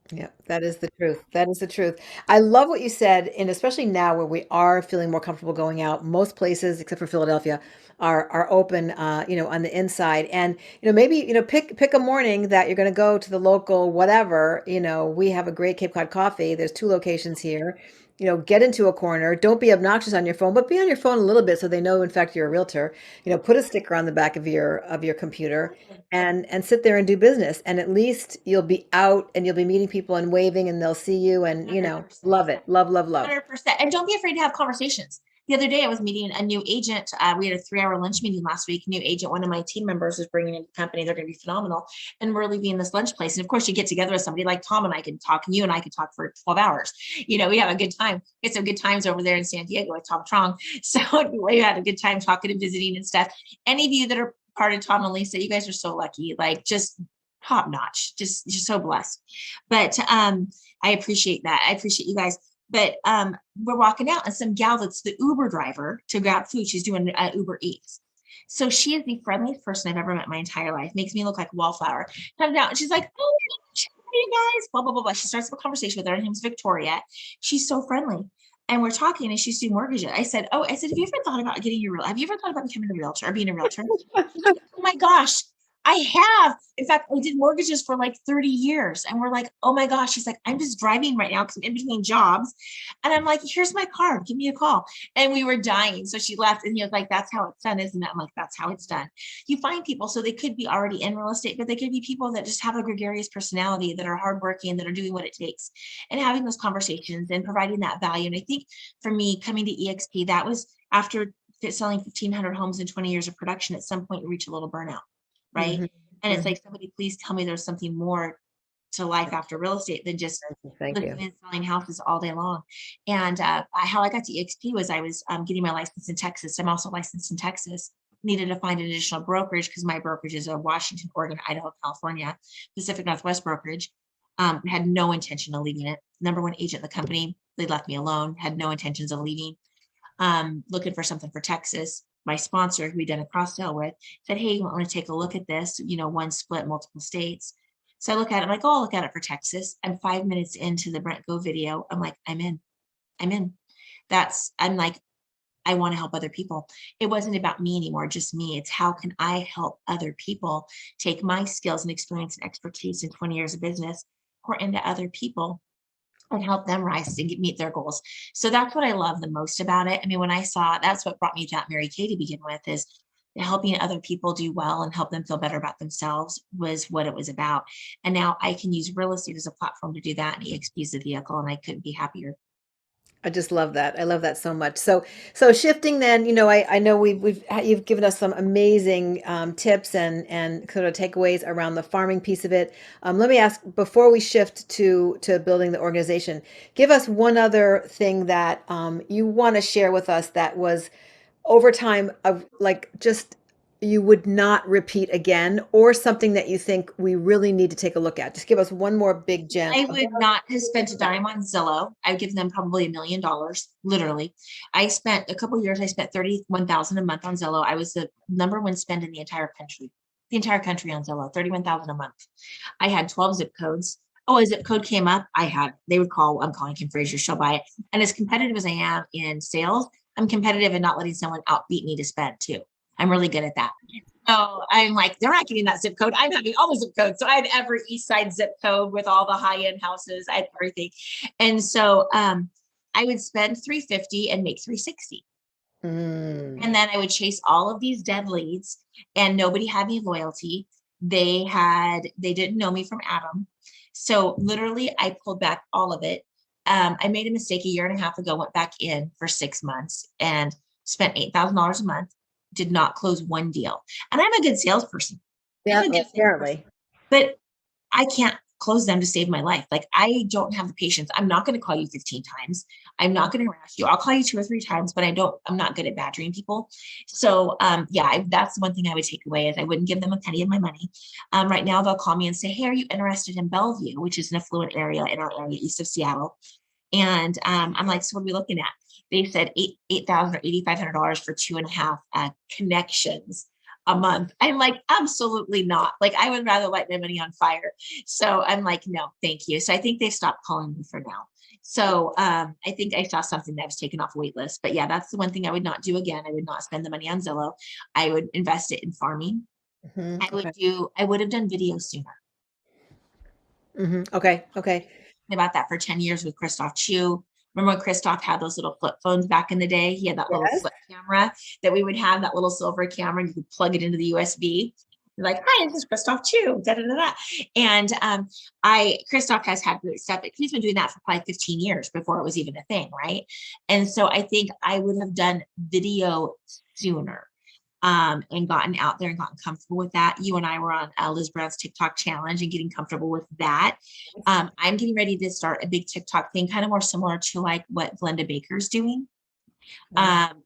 Yeah, that is the truth. That is the truth. I love what you said, and especially now where we are feeling more comfortable going out. Most places, except for Philadelphia, are open, on the inside. And maybe pick a morning that you're going to go to the local whatever. We have a great Cape Cod coffee. There's 2 locations here. Get into a corner. Don't be obnoxious on your phone, but be on your phone a little bit so they know, in fact, you're a realtor. Put a sticker on the back of your computer and sit there and do business. And at least you'll be out and you'll be meeting people and waving and they'll see you and,
100%.
love it. Love, love, love.
100%. And don't be afraid to have conversations. The other day I was meeting a new agent. We had a 3-hour lunch meeting last week. New agent, one of my team members is bringing in the company. They're going to be phenomenal. And we're leaving this lunch place. And of course you get together with somebody like Tom and I could talk, and you and I could talk for 12 hours. We have a good time. Get some good times over there in San Diego with Tom Trong. So we had a good time talking and visiting and stuff. Any of you that are part of Tom and Lisa, you guys are so lucky, like just top notch, just so blessed. But I appreciate that. I appreciate you guys. But we're walking out and some gal that's the Uber driver to grab food. She's doing Uber Eats. So she is the friendliest person I've ever met in my entire life. Makes me look like a wallflower. Comes out and she's like, "Oh, hey guys," blah, blah, blah, blah. She starts a conversation with her. Her name's Victoria. She's so friendly. And we're talking and she's doing mortgages. I said, have you ever thought about becoming a realtor or being a realtor? She's like, "Oh my gosh, I have. In fact, I did mortgages for like 30 years. And we're like, "Oh my gosh." She's like, "I'm just driving right now because I'm in between jobs." And I'm like, "Here's my card. Give me a call." And we were dying. So she left and he was like, "That's how it's done, isn't it?" I'm like, "That's how it's done." You find people, so they could be already in real estate, but they could be people that just have a gregarious personality, that are hardworking, that are doing what it takes, and having those conversations and providing that value. And I think for me, coming to EXP, that was after selling 1,500 homes in 20 years of production. At some point, you reach a little burnout. Right.
Mhm.
And it's like, somebody please tell me there's something more to life after real estate than just
Thank
living
you.
and selling houses all day long. And how I got to EXP was I was getting my license in Texas. I'm also licensed in Texas. Needed to find an additional brokerage because my brokerage is a Washington, Oregon, Idaho, California, Pacific Northwest brokerage. Had no intention of leaving it. Number 1 agent in the company. They left me alone. Had no intentions of leaving. Looking for something for Texas. My sponsor, who we did a cross sale with, said, "Hey, you want to take a look at this? One split, multiple states." So I look at it, I'm like, "Oh, I'll look at it for Texas." I'm 5 minutes into the Brent Go video. I'm like, I'm in. I'm like, I want to help other people. It wasn't about me anymore, just me. It's how can I help other people take my skills and experience and expertise in 20 years of business, pour into other people and help them rise and meet their goals. So that's what I love the most about it. I mean, when I saw, that's what brought me to Mary Kay to begin with, is helping other people do well and help them feel better about themselves was what it was about. And now I can use real estate as a platform to do that, and EXP is the vehicle, and I couldn't be happier.
I just love that. I love that so much. So shifting then, I know you've given us some amazing tips and sort of takeaways around the farming piece of it. Let me ask before we shift to building the organization, give us one other thing that you want to share with us that was over time of like just you would not repeat again, or something that you think we really need to take a look at. Just give us one more big gem.
I would not have spent a dime on Zillow. I would give them probably $1 million, literally. I spent a couple of years, I spent 31,000 a month on Zillow. I was the number one spend in the entire country on Zillow, 31,000 a month. I had 12 zip codes. Oh, a zip code came up. They would call, I'm calling Kim Fraser, she'll buy it. And as competitive as I am in sales, I'm competitive in not letting someone outbeat me to spend too. I'm really good at that. So I'm like, they're not getting that zip code. I'm having all the zip codes. So I had every East Side zip code with all the high-end houses. I had everything. And so I would spend 350 and make 360. And then I would chase all of these dead leads, and nobody had any loyalty. They didn't know me from Adam. So literally I pulled back all of it. I made a mistake a year and a half ago, went back in for 6 months and spent $8,000 a month, did not close one deal. And I'm a good salesperson.
Yeah,
I'm a good
apparently.
but I can't close them to save my life. Like, I don't have the patience. I'm not going to call you 15 times. I'm not going to harass you. I'll call you 2 or 3 times, but I'm not good at badgering people. So that's the one thing I would take away is I wouldn't give them a penny of my money. Right now they'll call me and say, hey, are you interested in Bellevue, which is an affluent area in our area east of Seattle? And I'm like, so what are we looking at? They said $8,000 or $8,500 for 2.5 connections a month. I'm like, absolutely not. Like, I would rather light my money on fire. So I'm like, no, thank you. So I think they stopped calling me for now. So I think I saw something that was taken off a wait list. But yeah, that's the one thing I would not do again. I would not spend the money on Zillow. I would invest it in farming. I would have done video sooner.
Okay.
About that for 10 years with Christoph Chu. Remember when Christoph had those little flip phones back in the day? He had that little
Yes.
flip camera that we would have, that little silver camera, and you could plug it into the USB. You're like, hi, this is Christoph Chu. Da, da, da, da. And Christoph has had great stuff. He's been doing that for probably 15 years before it was even a thing, right? And so I think I would have done video sooner. And gotten out there and gotten comfortable with that. You and I were on Liz Brown's TikTok challenge and getting comfortable with that. I'm getting ready to start a big TikTok thing, kind of more similar to like what Glenda Baker's doing,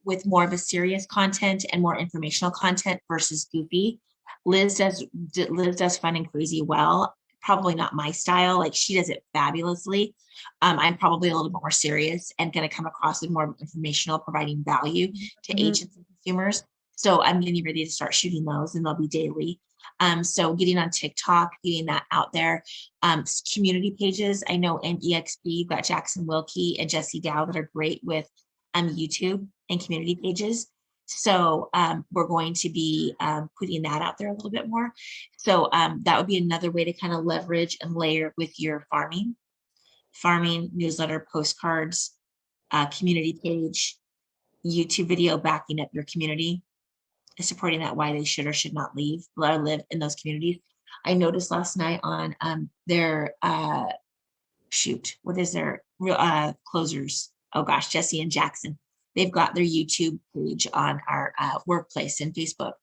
with more of a serious content and more informational content versus goofy. Liz does fun and crazy well. Probably not my style. Like, she does it fabulously. I'm probably a little bit more serious and going to come across as more informational, providing value to agents and consumers. So I'm getting ready to start shooting those, and they'll be daily. So getting on TikTok, getting that out there. Community pages. I know in EXP, you've got Jackson Wilkie and Jesse Dow that are great with YouTube and community pages. So we're going to be putting that out there a little bit more. So that would be another way to kind of leverage and layer with your farming newsletter, postcards, community page, YouTube video backing up your community, supporting that why they should or should not live in those communities. I noticed last night on their what is their closers? Oh gosh, Jesse and Jackson. They've got their YouTube page on our workplace in Facebook,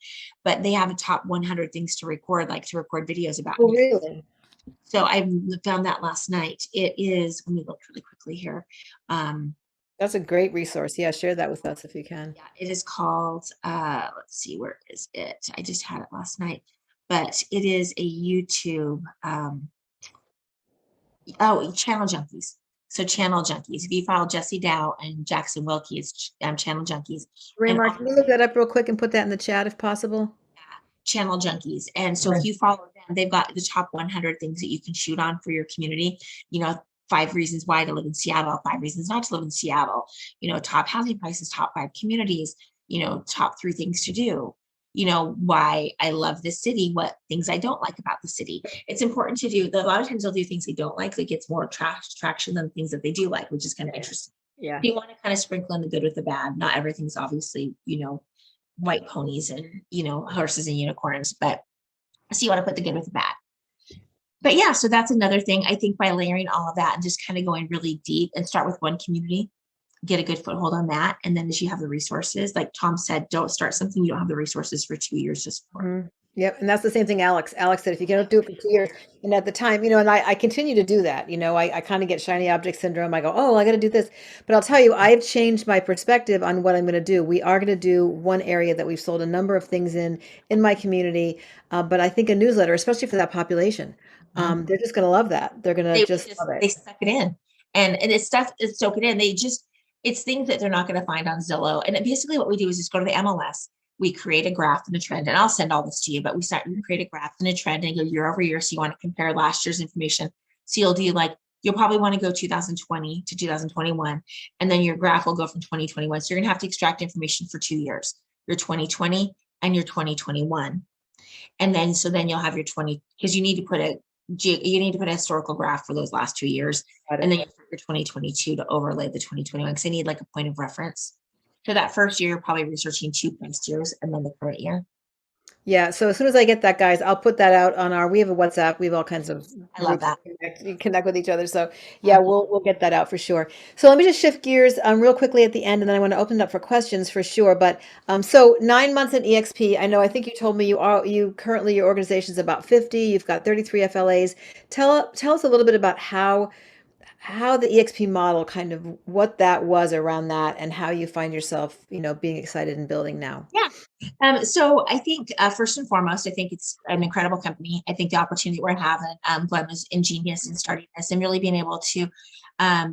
but they have a top 100 things to record, like to record videos about.
Oh, really?
So I found that last night. It is, let me look really quickly here.
That's a great resource. Yeah, share that with us if you can.
Yeah, it is called, let's see, where is it? I just had it last night, but it is a YouTube, Channel Junkies. So Channel Junkies. If you follow Jesse Dow and Jackson Wilkie, it's Channel Junkies.
Raymar, can you look that up real quick and put that in the chat if possible?
Channel Junkies. And so if you follow them, they've got the top 100 things that you can shoot on for your community. 5 reasons why to live in Seattle, 5 reasons not to live in Seattle, top housing prices, top 5 communities, top 3 things to do, why I love this city, what things I don't like about the city. It's important to do. A lot of times they'll do things they don't like. It gets more traction than things that they do like, which is kind of interesting.
Yeah.
You want to kind of sprinkle in the good with the bad. Not everything's obviously, white ponies and, horses and unicorns, but so you want to put the good with the bad. But yeah, so that's another thing. I think by layering all of that and just kind of going really deep and start with one community, get a good foothold on that. And then as you have the resources, like Tom said, don't start something you don't have the resources for 2 years to support.
Mhm. Yep, and that's the same thing Alex said, if you don't do it for 2 years, and at the time, and I continue to do that, I kind of get shiny object syndrome. I go, oh, I got to do this. But I'll tell you, I've changed my perspective on what I'm going to do. We are going to do one area that we've sold a number of things in my community, but I think a newsletter, especially for that population, they're just going to love that. They're going to just love
They
it.
suck it in, and it's stuff it's soak it in. It's things that they're not going to find on Zillow. And basically what we do is just go to the MLS. We create a graph and a trend, and I'll send all this to you, but we create a graph and a trend and go year over year. So you want to compare last year's information. So you'll probably want to go 2020 to 2021, and then your graph will go from 2021. So you're going to have to extract information for 2 years, your 2020 and your 2021. And then you'll have your 20, because you need to put a historical graph for those last 2 years.
Got
And then
it.
you put your 2022 to overlay the 2021, because they need like a point of reference. So that first year, you're probably researching 2 past years and then the current year.
Yeah, so as soon as I get that, guys, I'll put that out on we have a WhatsApp. We have all kinds of
I love
groups
that.
that connect with each other. So yeah, we'll get that out for sure. So let me just shift gears real quickly at the end, and then I want to open it up for questions for sure. But so 9 months in EXP. I think you told me you currently your organization's about 50. You've got 33 FLAs. Tell us a little bit about how the EXP model, kind of what that was around that, and how you find yourself, being excited and building now.
Yeah. So I think first and foremost, I think it's an incredible company. I think the opportunity we're having, Glenn was ingenious in starting this and really being able to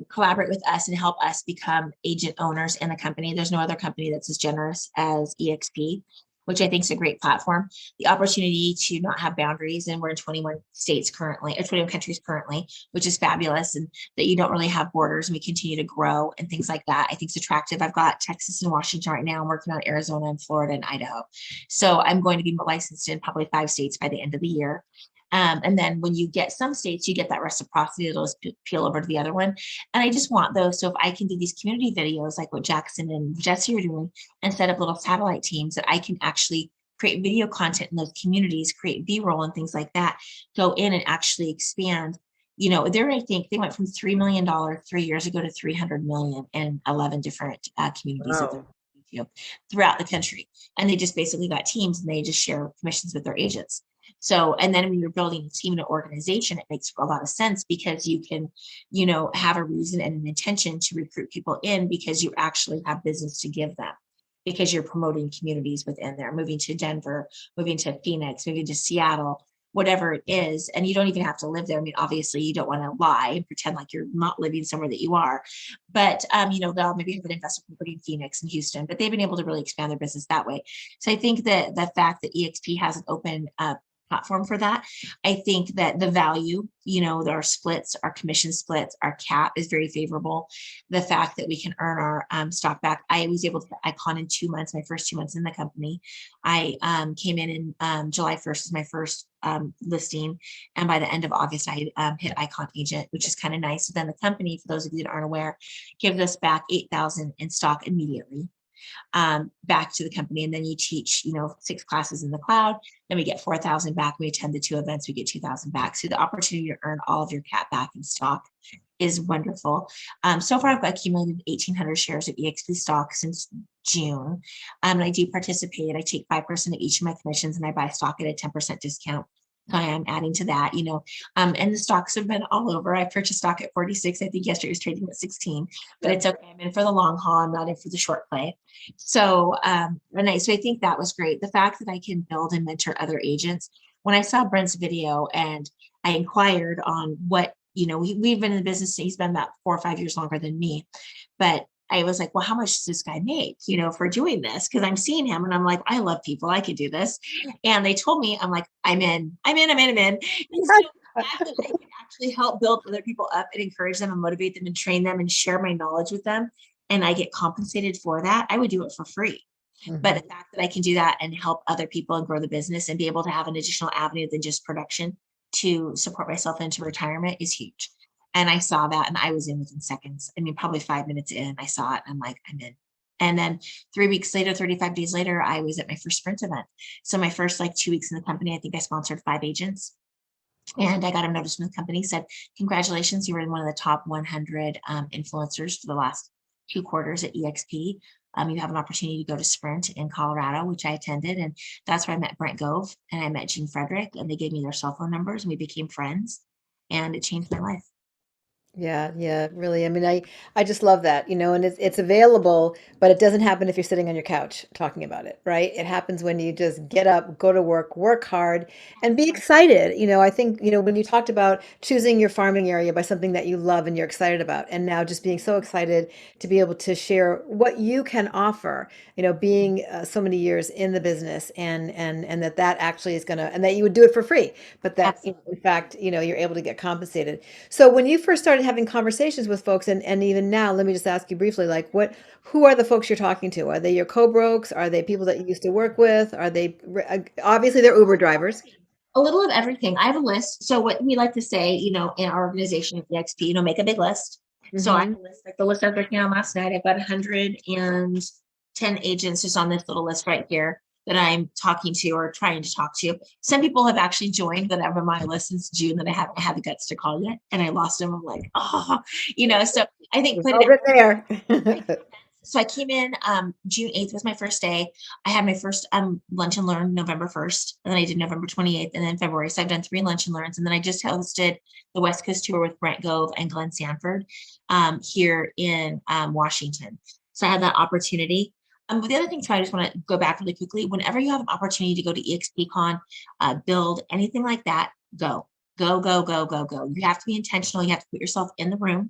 collaborate with us and help us become agent owners in the company. There's no other company that's as generous as EXP, which I think is a great platform. The opportunity to not have boundaries, and we're in 21 states currently, or 21 countries currently, which is fabulous, and that you don't really have borders, and we continue to grow and things like that. I think it's attractive. I've got Texas and Washington right now. I'm working on Arizona and Florida and Idaho. So I'm going to be licensed in probably 5 states by the end of the year. And then when you get some states, you get that reciprocity that'll peel over to the other one. And I just want those. So if I can do these community videos, like what Jackson and Jesse are doing, and set up little satellite teams, that I can actually create video content in those communities, create B-roll and things like that, go in and actually expand. I think they went from $3 million 3 years ago to 300 million in 11 different communities that
Wow.
they're throughout the country. And they just basically got teams, and they just share commissions with their agents. So, and then when you're building a team and an organization, it makes a lot of sense, because you can, have a reason and an intention to recruit people in, because you actually have business to give them, because you're promoting communities within there, moving to Denver, moving to Phoenix, moving to Seattle, whatever it is. And you don't even have to live there. I mean, obviously you don't want to lie and pretend like you're not living somewhere that you are, but they'll maybe have an investment property in Phoenix and Houston, but they've been able to really expand their business that way. So I think that the fact that EXP has an open platform for that, I think that the value, our splits, our commission splits, our cap is very favorable. The fact that we can earn our stock back. I was able to get Icon in 2 months, my first 2 months in the company. I came in July 1st is my first listing, and by the end of August I hit Icon agent, which is kind of nice. So then the company, for those of you that aren't aware, gives us back 8,000 in stock immediately back to the company. And then you teach 6 classes in the cloud, then we get 4,000 back. We attend the 2 events, we get 2,000 back. So the opportunity to earn all of your cap back in stock is wonderful. So far I've accumulated 1,800 shares of EXP stock since June. And I do participate. I take 5% of each of my commissions, and I buy stock at a 10% discount. So I am adding to that, and the stocks have been all over. I purchased stock at 46. I think yesterday was trading at 16, but it's okay. I'm in for the long haul. I'm not in for the short play. So, so I think that was great. The fact that I can build and mentor other agents. When I saw Brent's video and I inquired on what, we've been in the business, he's been about 4 or 5 years longer than me, but I was like, well, how much does this guy make, for doing this? Because I'm seeing him and I'm like, I love people. I could do this. And they told me, I'm like, I'm in. And so the fact that I can actually help build other people up and encourage them and motivate them and train them and share my knowledge with them, and I get compensated for that, I would do it for free.
Mhm.
But the fact that I can do that and help other people and grow the business and be able to have an additional avenue than just production to support myself into retirement is huge. And I saw that, and I was in within seconds. I mean, probably 5 minutes in, I saw it, and I'm like, I'm in. And then 3 weeks later, 35 days later, I was at my first sprint event. So my first like 2 weeks in the company, I think I sponsored 5 agents. And I got a notice from the company said, congratulations, you were in one of the top 100 influencers for the last 2 quarters at EXP. You have an opportunity to go to Sprint in Colorado, which I attended. And that's where I met Brent Gove and I met Gene Frederick, and they gave me their cell phone numbers and we became friends. And it changed my life.
Yeah, yeah, really. I mean, I just love that, and it's available, but it doesn't happen if you're sitting on your couch talking about it, right? It happens when you just get up, go to work, work hard, and be excited. I think, when you talked about choosing your farming area by something that you love and you're excited about, and now just being so excited to be able to share what you can offer, being so many years in the business, and that actually is gonna, and that you would do it for free, but that,
Absolutely.
in fact, you're able to get compensated. So when you first started having conversations with folks, and even now, let me just ask you briefly, like who are the folks you're talking to? Are they your co-brokes? Are they people that you used to work with? Are they, obviously they're Uber drivers?
A little of everything. I have a list. So what we like to say, in our organization at the XP, make a big list. So I have
Hmm.
a list, like the list I was working on last night. I've got 110 agents just on this little list right here that I'm talking to or trying to talk to. Some people have actually joined that have on my list since June that I haven't had the guts to call yet. And I lost them. I'm like, so I think
We've
put
all
it
been there.
so I came in June 8th was my first day. I had my first lunch and learn November 1st, and then I did November 28th, and then February. So I've done 3 lunch and learns, and then I just hosted the West Coast tour with Brent Gove and Glenn Sanford here in Washington. So I had that opportunity. But the other thing, so I just want to go back really quickly. Whenever you have an opportunity to go to EXPCon, build anything like that, go, go, go, go, go, go. You have to be intentional. You have to put yourself in the room.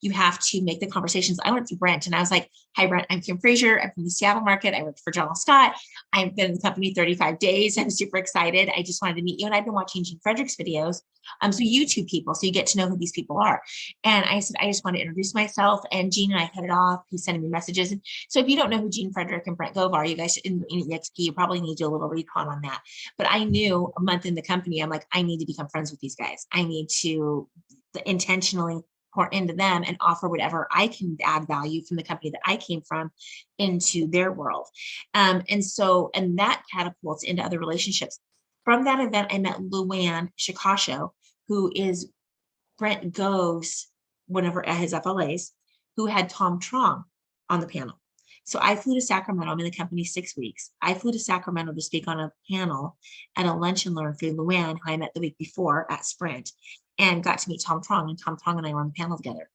You have to make the conversations. I went to Brent and I was like, hi, Brent, I'm Kim Fraser. I'm from the Seattle market. I worked for General Scott. I've been in the company 35 days. I'm super excited. I just wanted to meet you. And I've been watching Gene Frederick's videos. So YouTube people, so you get to know who these people are. And I said, I just want to introduce myself. And Gene and I hit it off. He's sending me messages. And so if you don't know who Gene Frederick and Brent Gove are, you guys in EXP, you probably need to do a little recon on that. But I knew a month in the company, I'm like, I need to become friends with these guys. I need to intentionally pour into them and offer whatever I can add value from the company that I came from into their world. And that catapults into other relationships. From that event, I met Luann Shikasho, who is Brent Gove's, one of his FLAs, who had Tom Trong on the panel. So I flew to Sacramento. I'm in the company 6 weeks. I flew to Sacramento to speak on a panel at a lunch and learn for Luann, who I met the week before at Sprint, and got to meet Tom Trong. And Tom Trong and I were on the panel together.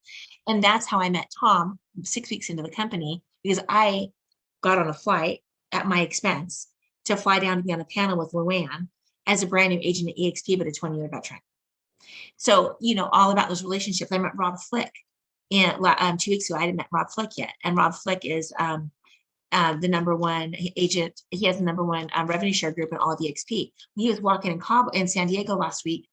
And that's how I met Tom 6 weeks into the company, because I got on a flight at my expense to fly down to be on a panel with Luann as a brand new agent at EXP, but a 20-year veteran. So, all about those relationships. I met Rob Flick and 2 weeks ago. I hadn't met Rob Flick yet. And Rob Flick is the number one agent. He has the number one revenue share group in all of EXP. He was walking in San Diego last week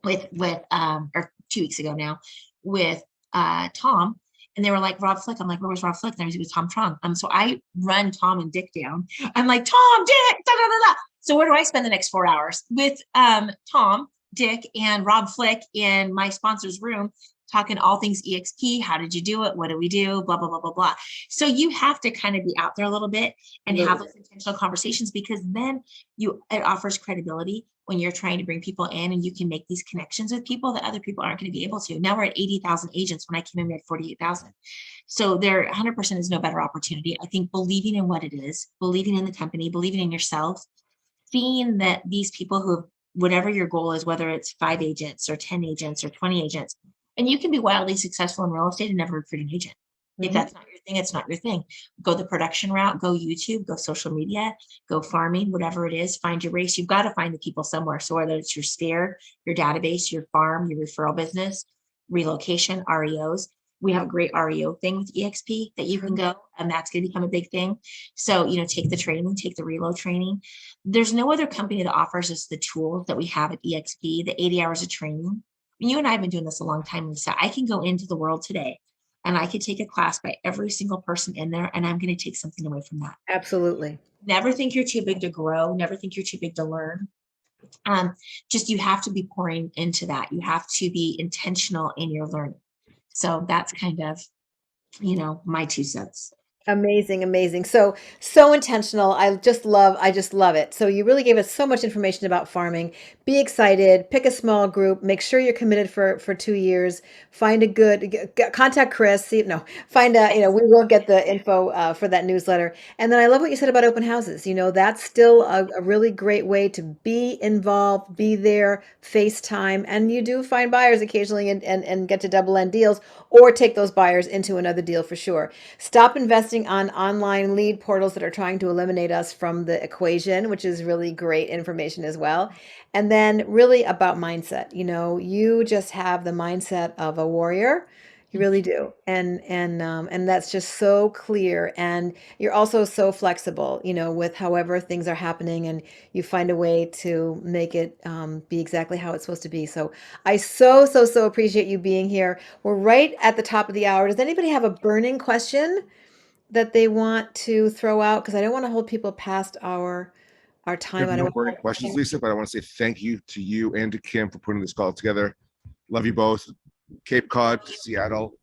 with or 2 weeks ago now with Tom. And they were like, Rob Flick. I'm like, where was Rob Flick? And he was Tom Trong. So I run Tom and Dick down. I'm like, Tom, Dick, da, da, da, da. So where do I spend the next 4 hours? With Tom, Dick, and Rob Flick in my sponsor's room, talking all things EXP. How did you do it? What do we do? Blah, blah, blah, blah, blah. So you have to kind of be out there a little bit and have those intentional conversations, because then it offers credibility when you're trying to bring people in, and you can make these connections with people that other people aren't going to be able to. Now we're at 80,000 agents. When I came in, we had 48,000. So there 100% is no better opportunity. I think believing in what it is, believing in the company, believing in yourself, seeing that these people who, whatever your goal is, whether it's 5 agents or 10 agents or 20 agents, and you can be wildly successful in real estate and never recruit an agent. If that's not your thing, it's not your thing. Go the production route, go YouTube, go social media, go farming, whatever it is, find your race. You've got to find the people somewhere. So whether it's your sphere, your database, your farm, your referral business, relocation, REOs. We have a great REO thing with EXP that you can go, and that's going to become a big thing. So, take the training, take the reload training. There's no other company that offers us the tools that we have at EXP, the 80 hours of training. You and I have been doing this a long time, Lisa. I can go into the world today and I could take a class by every single person in there, and I'm going to take something away from that.
Absolutely.
Never think you're too big to grow. Never think you're too big to learn. Just you have to be pouring into that. You have to be intentional in your learning. So that's kind of, my 2 cents.
Amazing, amazing. So intentional. I just love it. So you really gave us so much information about farming. Be excited, pick a small group, make sure you're committed for 2 years. Find a good, contact Chris, see, no, find a, we will get the info for that newsletter. And then I love what you said about open houses. That's still a really great way to be involved, be there, FaceTime, and you do find buyers occasionally and get to double end deals or take those buyers into another deal for sure. Stop investing on online lead portals that are trying to eliminate us from the equation, which is really great information as well. And then really about mindset. You just have the mindset of a warrior. You really do. And that's just so clear. And you're also so flexible, with however things are happening, and you find a way to make it be exactly how it's supposed to be. So I so appreciate you being here. We're right at the top of the hour. Does anybody have a burning question that they want to throw out? Because I don't want to hold people past our
We
time.
have
I
no
don't
burning questions, Lisa, but I want to say thank you to you and to Kim for putting this call together. Love you both. Cape Cod to Seattle.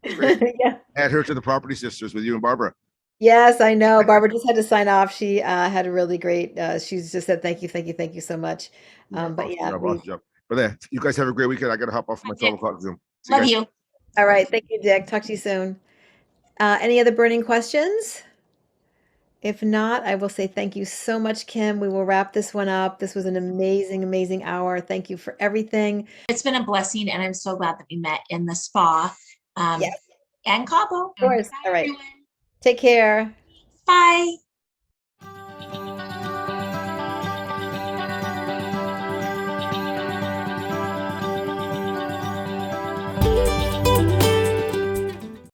Yeah.
Add her to the Property Sisters with you and Barbara.
Yes, I know. Barbara just had to sign off. She had a really great. She's just said thank you so much. But
Awesome
yeah,
job, awesome job. But there, you guys have a great weekend. I got to hop off my 12 o'clock Zoom. See
Love
guys.
you.
all right. Thank you, Dick. Talk to you soon. Any other burning questions? If not, I will say thank you so much, Kim. We will wrap this one up. This was an amazing, amazing hour. Thank you for everything.
It's been a blessing, and I'm so glad that we met in the spa
Yes,
and Cabo.
of course.
Bye,
All right.
everyone.
Take care.
Bye.